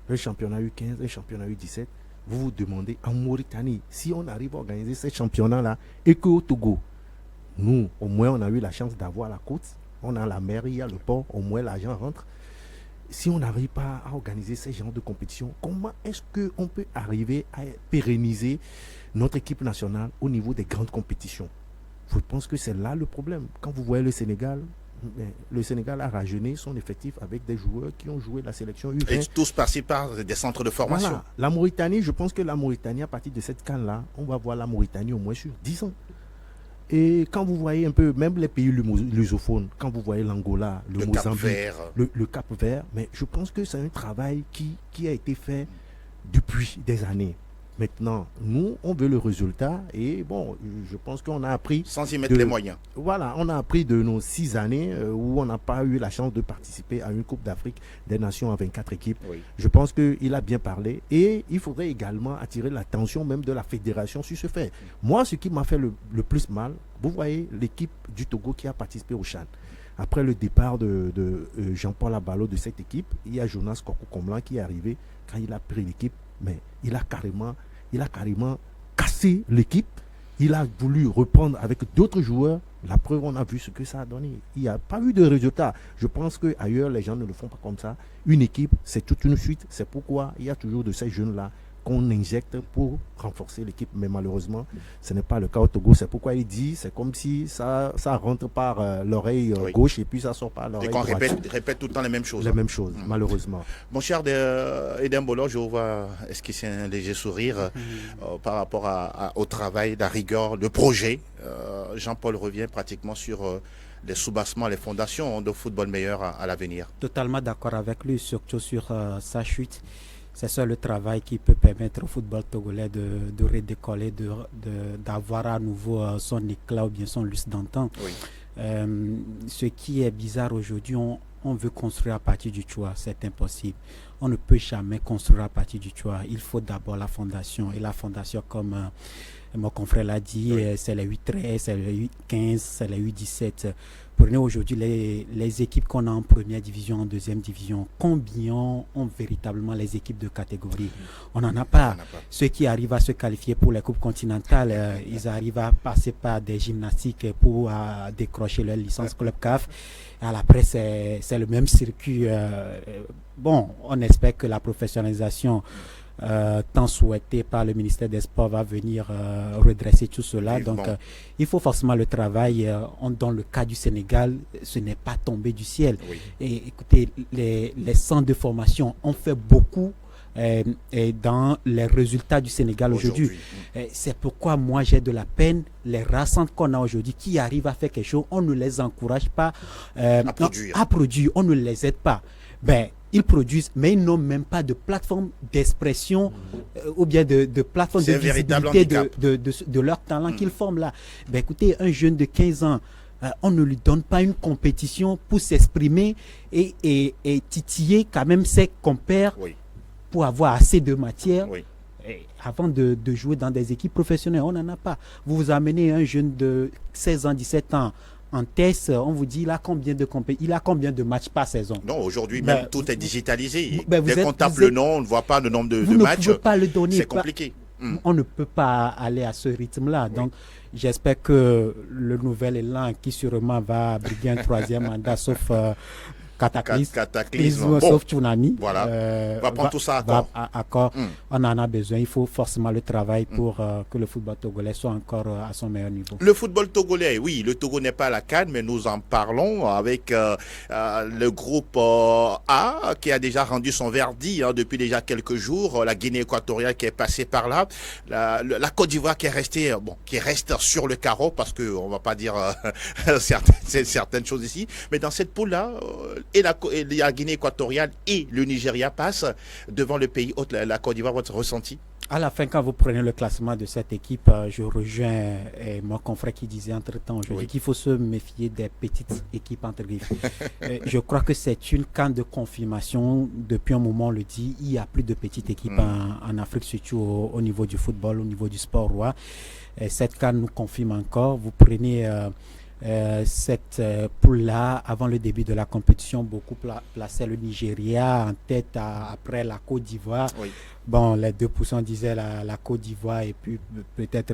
un championnat U15, un championnat U17, vous vous demandez, en Mauritanie, si on arrive à organiser ces championnats-là, et qu'au Togo, nous, au moins, on a eu la chance d'avoir la côte, on a la mer, il y a le port, au moins l'argent rentre. Si on n'arrive pas à organiser ces genres de compétitions, comment est-ce qu'on peut arriver à pérenniser notre équipe nationale au niveau des grandes compétitions? Je pense que c'est là le problème. Quand vous voyez le Sénégal a rajeuni son effectif avec des joueurs qui ont joué la sélection U20. Et tous passés par des centres de formation. Voilà. La Mauritanie, je pense que la Mauritanie, à partir de cette CAN-là, on va voir la Mauritanie au moins sur 10 ans. Et quand vous voyez un peu, même les pays lusophones, quand vous voyez l'Angola, le Mozambique, le Cap-Vert, mais je pense que c'est un travail qui a été fait depuis des années. Maintenant, nous, on veut le résultat et bon, je pense qu'on a appris... Sans y mettre les moyens. Voilà, on a appris de nos 6 années où on n'a pas eu la chance de participer à une Coupe d'Afrique des Nations à 24 équipes. Oui. Je pense qu'il a bien parlé et il faudrait également attirer l'attention même de la fédération sur ce fait. Moi, ce qui m'a fait le plus mal, vous voyez l'équipe du Togo qui a participé au CHAN. Après le départ de Jean-Paul Abalo de cette équipe, il y a Jonas Koko-Komlan qui est arrivé. Quand il a pris l'équipe, mais il a carrément cassé l'équipe. Il a voulu reprendre avec d'autres joueurs. La preuve, on a vu ce que ça a donné. Il n'y a pas eu de résultat. Je pense qu'ailleurs, les gens ne le font pas comme ça. Une équipe, c'est toute une suite. C'est pourquoi il y a toujours de ces jeunes-là qu'on injecte pour renforcer l'équipe. Mais malheureusement, ce n'est pas le cas au Togo. C'est pourquoi il dit, c'est comme si ça rentre par l'oreille gauche et puis ça sort par l'oreille droite. Et qu'on répète tout le temps les mêmes choses. Les mêmes choses, malheureusement. Mon cher Eden Bolo, je vous vois esquisser un léger sourire par rapport au travail, la rigueur, le projet. Jean-Paul revient pratiquement sur les soubassements, les fondations de football meilleur à l'avenir. Totalement d'accord avec lui, surtout sur sa chute. C'est ça le travail qui peut permettre au football togolais de redécoller, d'avoir à nouveau son éclat ou bien son lustre d'antan. Oui. Ce qui est bizarre aujourd'hui, on veut construire à partir du choix, c'est impossible. On ne peut jamais construire à partir du choix. Il faut d'abord la fondation. Et la fondation, comme mon confrère l'a dit, oui, c'est la U13, c'est la U15, c'est la U17. Prenez aujourd'hui les équipes qu'on a en première division, en deuxième division. Combien ont véritablement les équipes de catégorie? On n'en a pas. Ceux qui arrivent à se qualifier pour les coupes continentales, ils arrivent à passer par des gymnastiques pour décrocher leur licence Club CAF. À l'après, c'est le même circuit. Bon, on espère que la professionnalisation tant souhaité par le ministère des Sports va venir redresser tout cela. Donc, il faut forcément le travail. Dans le cas du Sénégal, ce n'est pas tombé du ciel. Oui. Et écoutez, les centres de formation ont fait beaucoup et dans les résultats du Sénégal aujourd'hui. C'est pourquoi moi j'ai de la peine, les races qu'on a aujourd'hui qui arrivent à faire quelque chose, on ne les encourage pas à produire, on ne les aide pas. Ils produisent, mais ils n'ont même pas de plateforme d'expression ou bien de plateforme de visibilité de leur talent qu'ils forment là. Écoutez, un jeune de 15 ans, on ne lui donne pas une compétition pour s'exprimer et titiller quand même ses compères pour avoir assez de matière avant de jouer dans des équipes professionnelles. On n'en a pas. Vous amenez un jeune de 16 ans, 17 ans en test, on vous dit il a combien de matchs par saison. Non, aujourd'hui même tout est digitalisé. Dès qu'on tape le nom, on ne voit pas le nombre de matchs. Vous ne pouvez pas le donner. C'est compliqué. On ne peut pas aller à ce rythme-là. Donc, j'espère que le nouvel élan qui sûrement va briguer un troisième mandat, sauf cataclysme, sauf tsunami. Voilà. On va prendre tout ça à accord. On en a besoin. Il faut forcément le travail pour que le football togolais soit encore à son meilleur niveau. Le football togolais, oui, le Togo n'est pas à la CAN, mais nous en parlons avec le groupe A qui a déjà rendu son verdict depuis déjà quelques jours. La Guinée équatoriale qui est passée par là. La Côte d'Ivoire qui est restée, qui reste sur le carreau parce qu'on ne va pas dire certaines choses ici. Mais dans cette poule-là, et la Guinée équatoriale et le Nigeria passent devant le pays hôte, la Côte d'Ivoire. Votre ressenti? À la fin, quand vous prenez le classement de cette équipe, je rejoins mon confrère qui disait entre-temps aujourd'hui qu'il faut se méfier des petites équipes entre guillemets. Je crois que c'est une CAN de confirmation. Depuis un moment, on le dit, il n'y a plus de petites équipes en Afrique, surtout au niveau du football, au niveau du sport roi. Cette CAN nous confirme encore. Vous prenez cette poule-là, avant le début de la compétition, beaucoup plaçaient le Nigeria en tête après la Côte d'Ivoire. Bon, les 2% disaient la Côte d'Ivoire et puis peut-être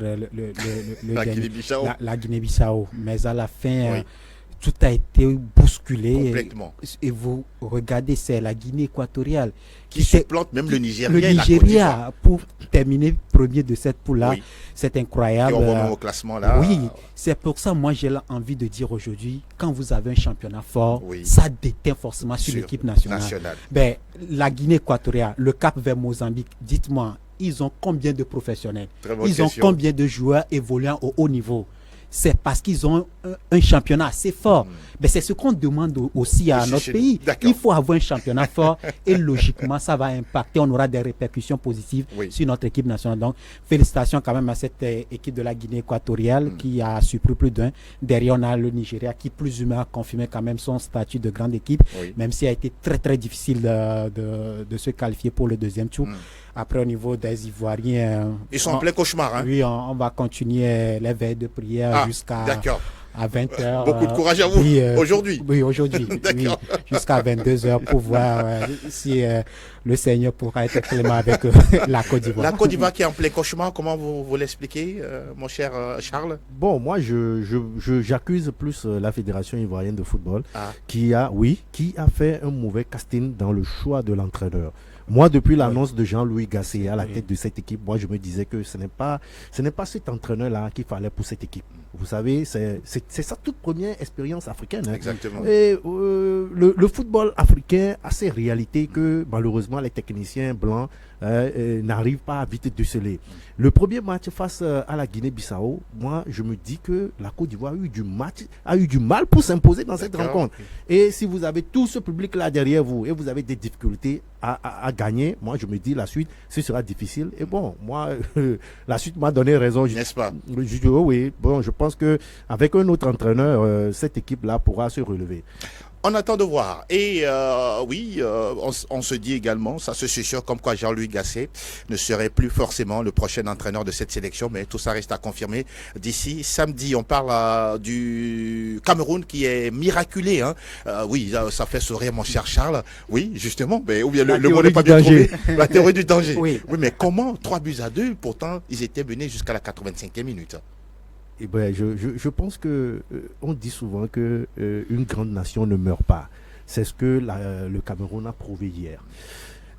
la Guinée-Bissau. Mais à la fin, tout a été bousculé. Complètement. Et vous regardez, c'est la Guinée équatoriale qui supplante même le Nigeria. Le Nigeria, pour terminer premier de cette poule-là, c'est incroyable. Et on remonte au classement là. Oui, c'est pour ça, moi, j'ai envie de dire aujourd'hui, quand vous avez un championnat fort, ça déteint forcément sur l'équipe nationale. La Guinée équatoriale, le cap vers Mozambique, dites-moi, ils ont combien de professionnels? Ils ont combien de joueurs évoluant au haut niveau? C'est parce qu'ils ont un championnat assez fort. Mais c'est ce qu'on demande aussi à notre pays. Il faut avoir un championnat fort et logiquement, ça va impacter. On aura des répercussions positives sur notre équipe nationale. Donc, félicitations quand même à cette équipe de la Guinée équatoriale qui a surpris plus d'un. Derrière, on a le Nigeria qui plus ou moins a confirmé quand même son statut de grande équipe, même s'il a été très très difficile de se qualifier pour le deuxième tour. Après, au niveau des Ivoiriens... Ils sont en plein cauchemar. Oui, on va continuer les veilles de prière jusqu'à 20h. Beaucoup de courage à vous aujourd'hui. Oui, aujourd'hui. Jusqu'à 22h pour voir si le Seigneur pourra être clément avec la Côte d'Ivoire. La Côte d'Ivoire qui est en plein cauchemar, comment vous l'expliquez, mon cher Charles? Bon, moi, j'accuse plus la Fédération ivoirienne de football qui a fait un mauvais casting dans le choix de l'entraîneur. Moi, depuis l'annonce de Jean-Louis Gasset à la tête de cette équipe, moi, je me disais que ce n'est pas cet entraîneur-là qu'il fallait pour cette équipe. Vous savez, c'est sa toute première expérience africaine. Exactement. Et le football africain a ces réalités que, malheureusement, les techniciens blancs n'arrivent pas à vite déceler. Le premier match face à la Guinée-Bissau, moi, je me dis que la Côte d'Ivoire a eu du mal pour s'imposer dans cette rencontre. Et si vous avez tout ce public-là derrière vous et vous avez des difficultés à gagner, moi, je me dis la suite, ce sera difficile. Et bon, moi, la suite m'a donné raison. N'est-ce pas? Oui, bon, je pense qu'avec un autre entraîneur, cette équipe-là pourra se relever. On attend de voir. Et on se dit également, ça se susurre comme quoi Jean-Louis Gasset ne serait plus forcément le prochain entraîneur de cette sélection, mais tout ça reste à confirmer d'ici samedi. On parle du Cameroun qui est miraculé. Ça fait sourire mon cher Charles. Oui, justement. Mais, ou bien le mot n'est pas bien trouvé. La théorie du danger. Oui, mais comment 3-2, pourtant, ils étaient menés jusqu'à la 85e minute. Eh ben, je pense que on dit souvent que une grande nation ne meurt pas. C'est ce que le Cameroun a prouvé hier.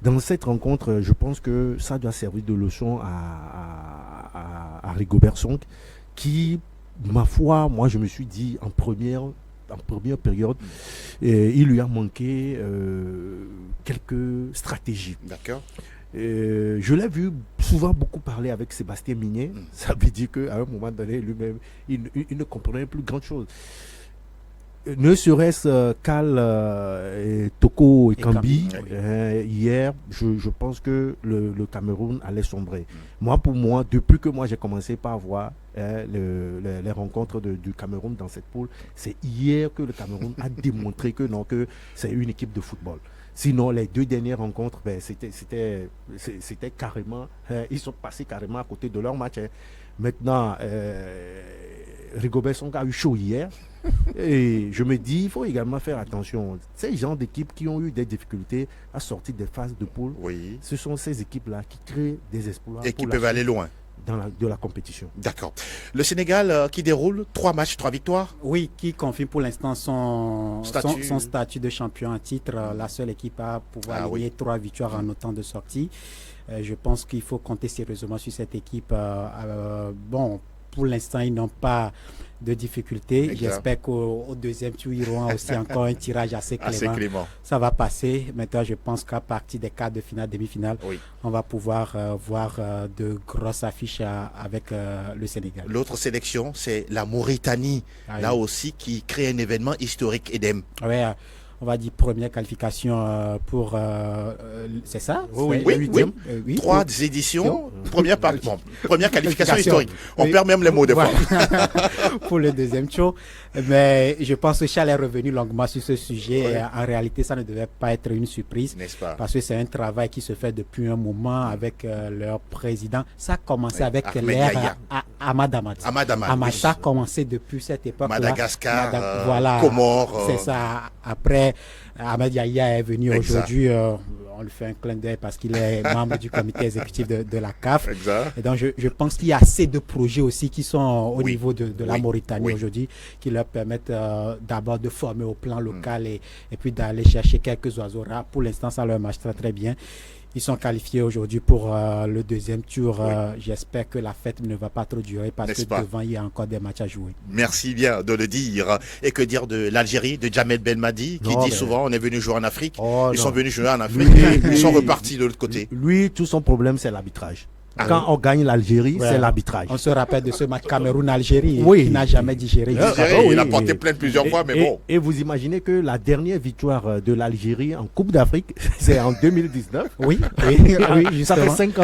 Dans cette rencontre, je pense que ça doit servir de leçon à Rigobert Song, qui, ma foi, moi je me suis dit en première période, il lui a manqué quelques stratégies. D'accord. Je l'ai vu souvent beaucoup parler avec Sébastien Mignet. Ça veut dire qu'à un moment donné, lui-même, il ne comprenait plus grand-chose. Ne serait-ce Cal Toko et Kambi, hier, je pense que le Cameroun allait sombrer. Pour moi, depuis que j'ai commencé par voir les rencontres du Cameroun dans cette poule, c'est hier que le Cameroun a démontré que c'est une équipe de football. Sinon, les 2 dernières rencontres, c'était carrément, ils sont passés carrément à côté de leur match. Maintenant, Rigobert Song a eu chaud hier. Et je me dis, il faut également faire attention. Ces gens d'équipes qui ont eu des difficultés à sortir des phases de poule, ce sont ces équipes-là qui créent des exploits. Et qui peuvent aller loin. De la compétition. D'accord. Le Sénégal qui déroule 3 matchs, 3 victoires. Oui, qui confirme pour l'instant son statut de champion à titre. La seule équipe à pouvoir aligner 3 victoires en autant de sorties. Je pense qu'il faut compter sérieusement sur cette équipe. Pour l'instant, ils n'ont pas de difficultés. J'espère qu'au deuxième tour, ils auront aussi encore un tirage assez clément. Ça va passer. Maintenant, je pense qu'à partir des quarts de finale, demi-finale, on va pouvoir voir de grosses affiches avec le Sénégal. L'autre sélection, c'est la Mauritanie. Là aussi, qui crée un événement historique, Edem. Oui, on va dire première qualification pour... c'est ça? Oui. 3 éditions, première qualification historique. On perd même les mots des fois. Pour le deuxième tour. Mais je pense que Charles est revenu longuement sur ce sujet. Et en réalité, ça ne devait pas être une surprise. N'est-ce pas? Parce que c'est un travail qui se fait depuis un moment avec leur président. Ça a commencé avec l'ère Ahmad Ahmad. Ça a commencé depuis cette époque. Madagascar, voilà, Comores. C'est ça. Après, Ahmed Yahya est venu aujourd'hui. On lui fait un clin d'œil parce qu'il est membre du comité exécutif de la CAF. Exact. Et donc, je pense qu'il y a assez de projets aussi qui sont au niveau de la Mauritanie aujourd'hui, qui leur permettent d'abord de former au plan local et puis d'aller chercher quelques oiseaux rares. Pour l'instant, ça leur marche très très bien. Ils sont qualifiés aujourd'hui pour le deuxième tour. J'espère que la fête ne va pas trop durer parce que devant, il y a encore des matchs à jouer. Merci bien de le dire. Et que dire de l'Algérie, de Djamel Belmadi, qui dit souvent on est venu jouer en Afrique. Ils sont venus jouer en Afrique. Ils sont repartis de l'autre côté. Lui, tout son problème, c'est l'arbitrage. Quand on gagne l'Algérie, c'est l'arbitrage. On se rappelle de ce match Cameroun-Algérie qui n'a jamais digéré. Il a porté plainte plusieurs fois, mais bon. Et vous imaginez que la dernière victoire de l'Algérie en Coupe d'Afrique, c'est en 2019. Oui, ça fait 5 ans.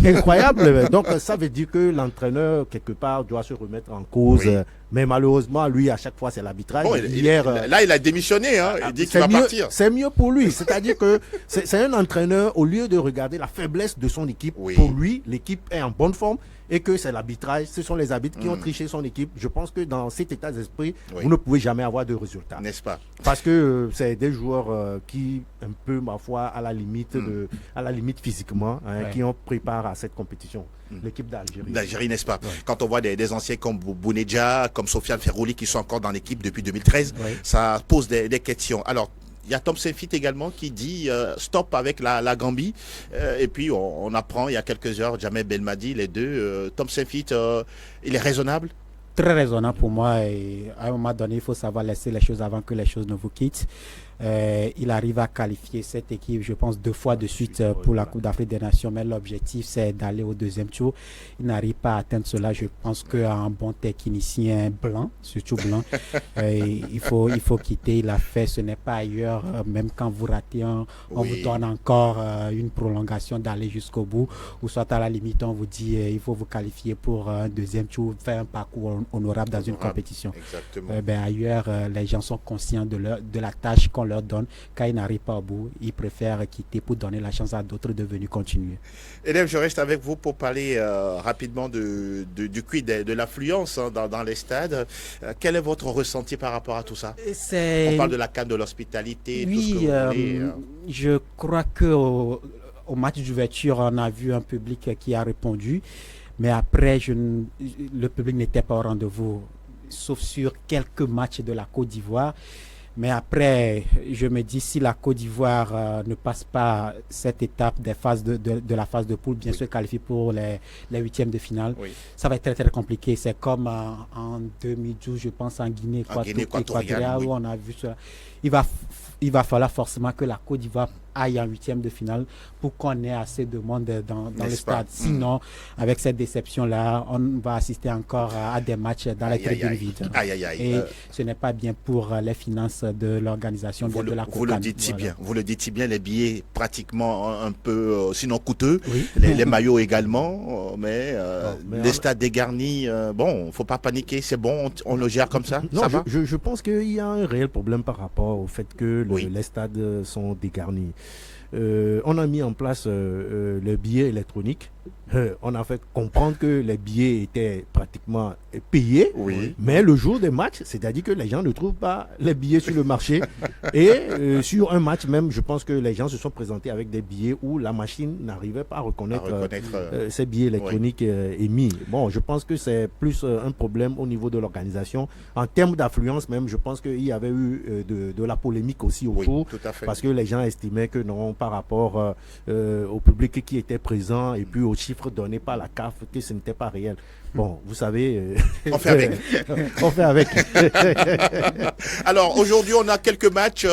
Incroyable. Donc, ça veut dire que l'entraîneur, quelque part, doit se remettre en cause. Mais malheureusement, lui, à chaque fois, c'est l'arbitrage. Bon, là, il a démissionné. Il dit qu'il va partir. C'est mieux pour lui. C'est-à-dire que c'est un entraîneur, au lieu de regarder la faiblesse de son équipe, pour lui, l'équipe est en bonne forme et que c'est l'arbitrage. Ce sont les arbitres qui ont triché son équipe. Je pense que dans cet état d'esprit, vous ne pouvez jamais avoir de résultats. N'est-ce pas? Parce que c'est des joueurs qui, un peu, ma foi, à la limite physiquement, qui ont préparé à cette compétition. L'équipe d'Algérie, n'est-ce pas? Quand on voit des anciens comme Bounedja, comme Sofiane Ferrouli qui sont encore dans l'équipe depuis 2013, ça pose des questions. Alors, il y a Tom Saintfiet également qui dit stop avec la Gambie. Et puis, on apprend il y a quelques heures, Djamel Belmadi, les deux. Tom Saintfiet, il est raisonnable? Très raisonnable pour moi. Et à un moment donné, il faut savoir laisser les choses avant que les choses ne vous quittent. Il arrive à qualifier cette équipe, je pense, 2 fois de suite pour la Coupe d'Afrique des Nations, mais l'objectif c'est d'aller au deuxième tour. Il n'arrive pas à atteindre cela. Je pense qu'un bon technicien blanc, surtout blanc, il faut quitter. Il a fait, ce n'est pas ailleurs, même quand vous ratez on vous donne encore une prolongation d'aller jusqu'au bout, ou soit à la limite on vous dit il faut vous qualifier pour un deuxième tour, faire un parcours honorable dans une compétition. Ailleurs, les gens sont conscients de la tâche qu'on leur donne. Quand ils n'arrivent pas au bout, ils préfèrent quitter pour donner la chance à d'autres de venir continuer. Edem, je reste avec vous pour parler rapidement du quid de l'affluence dans les stades. Quel est votre ressenti par rapport à tout ça? On parle de la CAN, de l'hospitalité, tout ce que vous voulez. Je crois qu'au match d'ouverture, on a vu un public qui a répondu, mais après, le public n'était pas au rendez-vous, sauf sur quelques matchs de la Côte d'Ivoire. Mais après, je me dis, si la Côte d'Ivoire ne passe pas cette étape des phases de la phase de poule, bien sûr qualifiée pour les 8e de finale, ça va être très très compliqué. C'est comme en 2012, je pense, en Guinée équatoriale, où on a vu cela. il va falloir forcément que la Côte d'Ivoire aille en 8e de finale pour qu'on ait assez de monde dans le stade. Sinon, avec cette déception-là, on va assister encore à des matchs dans les tribunes vides. Et ce n'est pas bien pour les finances de l'organisation de la Coupe. Vous le dites si bien. Vous le dites si bien. Les billets pratiquement un peu, sinon coûteux. Oui. Les maillots également. Mais les stades dégarnis, bon, faut pas paniquer. C'est bon, on le gère comme ça. Non, ça va. Je pense qu'il y a un réel problème par rapport au fait que les stades sont dégarnis. On a mis en place le billet électronique. On a fait comprendre que les billets étaient pratiquement payés, mais le jour des matchs, c'est-à-dire que les gens ne trouvent pas les billets sur le marché. Et sur un match même, je pense que les gens se sont présentés avec des billets où la machine n'arrivait pas à reconnaître ces billets électroniques émis. Bon, je pense que c'est plus un problème au niveau de l'organisation. En termes d'affluence même, je pense qu'il y avait eu de la polémique aussi autour, parce que les gens estimaient que non, par rapport au public qui était présent et puis aux chiffres donnés par la CAF, que ce n'était pas réel. Bon, vous savez... on fait avec. On fait avec. Alors, aujourd'hui, on a quelques matchs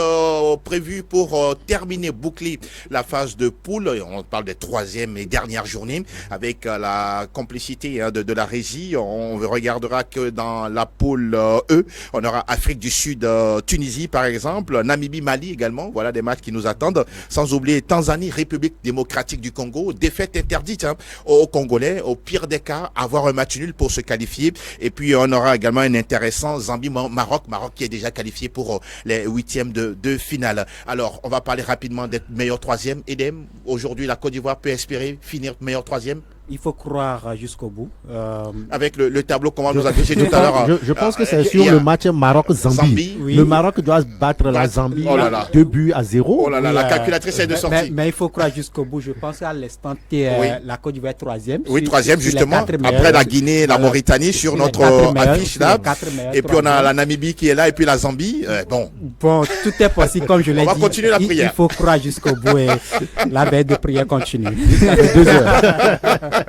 prévus pour terminer, boucler la phase de poule. On parle des 3e et dernières journées avec la complicité de la régie. On regardera que dans la poule E, on aura Afrique du Sud, Tunisie, par exemple, Namibie, Mali également. Voilà des matchs qui nous attendent. Sans oublier Tanzanie, République démocratique du Congo. Défaite interdite aux Congolais. Au pire des cas, avoir un match nul pour se qualifier. Et puis on aura également un intéressant Zambie-Maroc, Maroc qui est déjà qualifié pour les 8e de finale. Alors on va parler rapidement d'être meilleur 3e. Edem, aujourd'hui la Côte d'Ivoire peut espérer finir meilleur 3e. Il faut croire jusqu'au bout. Avec le tableau qu'on va nous afficher tout à l'heure. Je pense que c'est sur le match Maroc-Zambie. Le Maroc doit battre la Zambie 2-0. Oh là là, la calculatrice est de sortie. Mais il faut croire jusqu'au bout. Je pense qu'à l'instant la Côte d'Ivoire est 3e. Oui, 3e justement. Après la Guinée, la Mauritanie sur notre affiche là. Et puis on a la Namibie qui est là et puis la Zambie. Bon, tout est possible comme je l'ai dit. On va continuer la prière. Il faut croire jusqu'au bout et la veille de prière continue. 2 heures.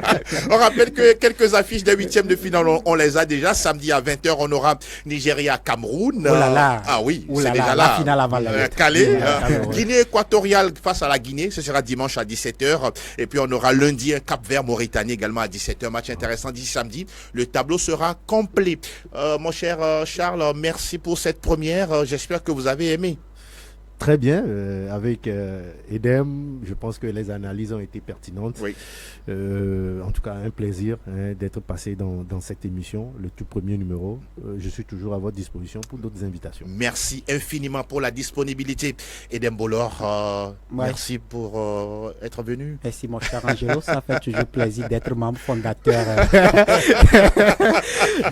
On rappelle que quelques affiches des 8e de finale, on les a déjà. Samedi à 20h, on aura Nigeria-Cameroun. Oh là là. Ah oui, c'est déjà là. La finale avant la Calais. Guinée équatoriale face à la Guinée. Ce sera dimanche à 17h. Et puis on aura lundi un Cap-Vert Mauritanie également à 17h. Match intéressant d'ici samedi. Le tableau sera complet. Mon cher Charles, merci pour cette première. J'espère que vous avez aimé. Très bien, avec Edem, je pense que les analyses ont été pertinentes. Oui. En tout cas, un plaisir d'être passé dans cette émission, le tout premier numéro. Je suis toujours à votre disposition pour d'autres invitations. Merci infiniment pour la disponibilité. Edem Bolor, merci pour être venu. Merci mon cher Angelo, ça fait toujours plaisir d'être membre fondateur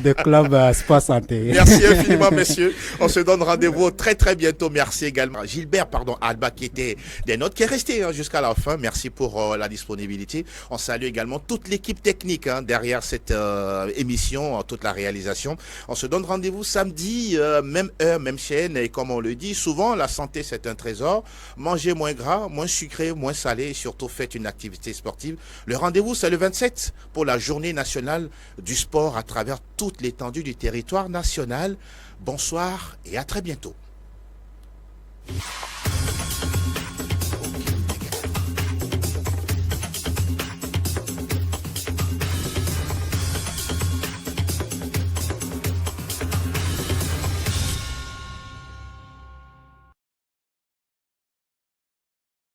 de Club Sport Santé. Merci infiniment messieurs. On se donne rendez-vous très très bientôt. Merci également Gilbert Alba qui était des nôtres, qui est resté jusqu'à la fin. Merci pour la disponibilité. On salue également toute l'équipe technique derrière cette émission, toute la réalisation. On se donne rendez-vous samedi, même heure, même chaîne. Et comme on le dit souvent, la santé c'est un trésor. Mangez moins gras, moins sucré, moins salé et surtout faites une activité sportive. Le rendez-vous c'est le 27 pour la journée nationale du sport à travers toute l'étendue du territoire national. Bonsoir et à très bientôt.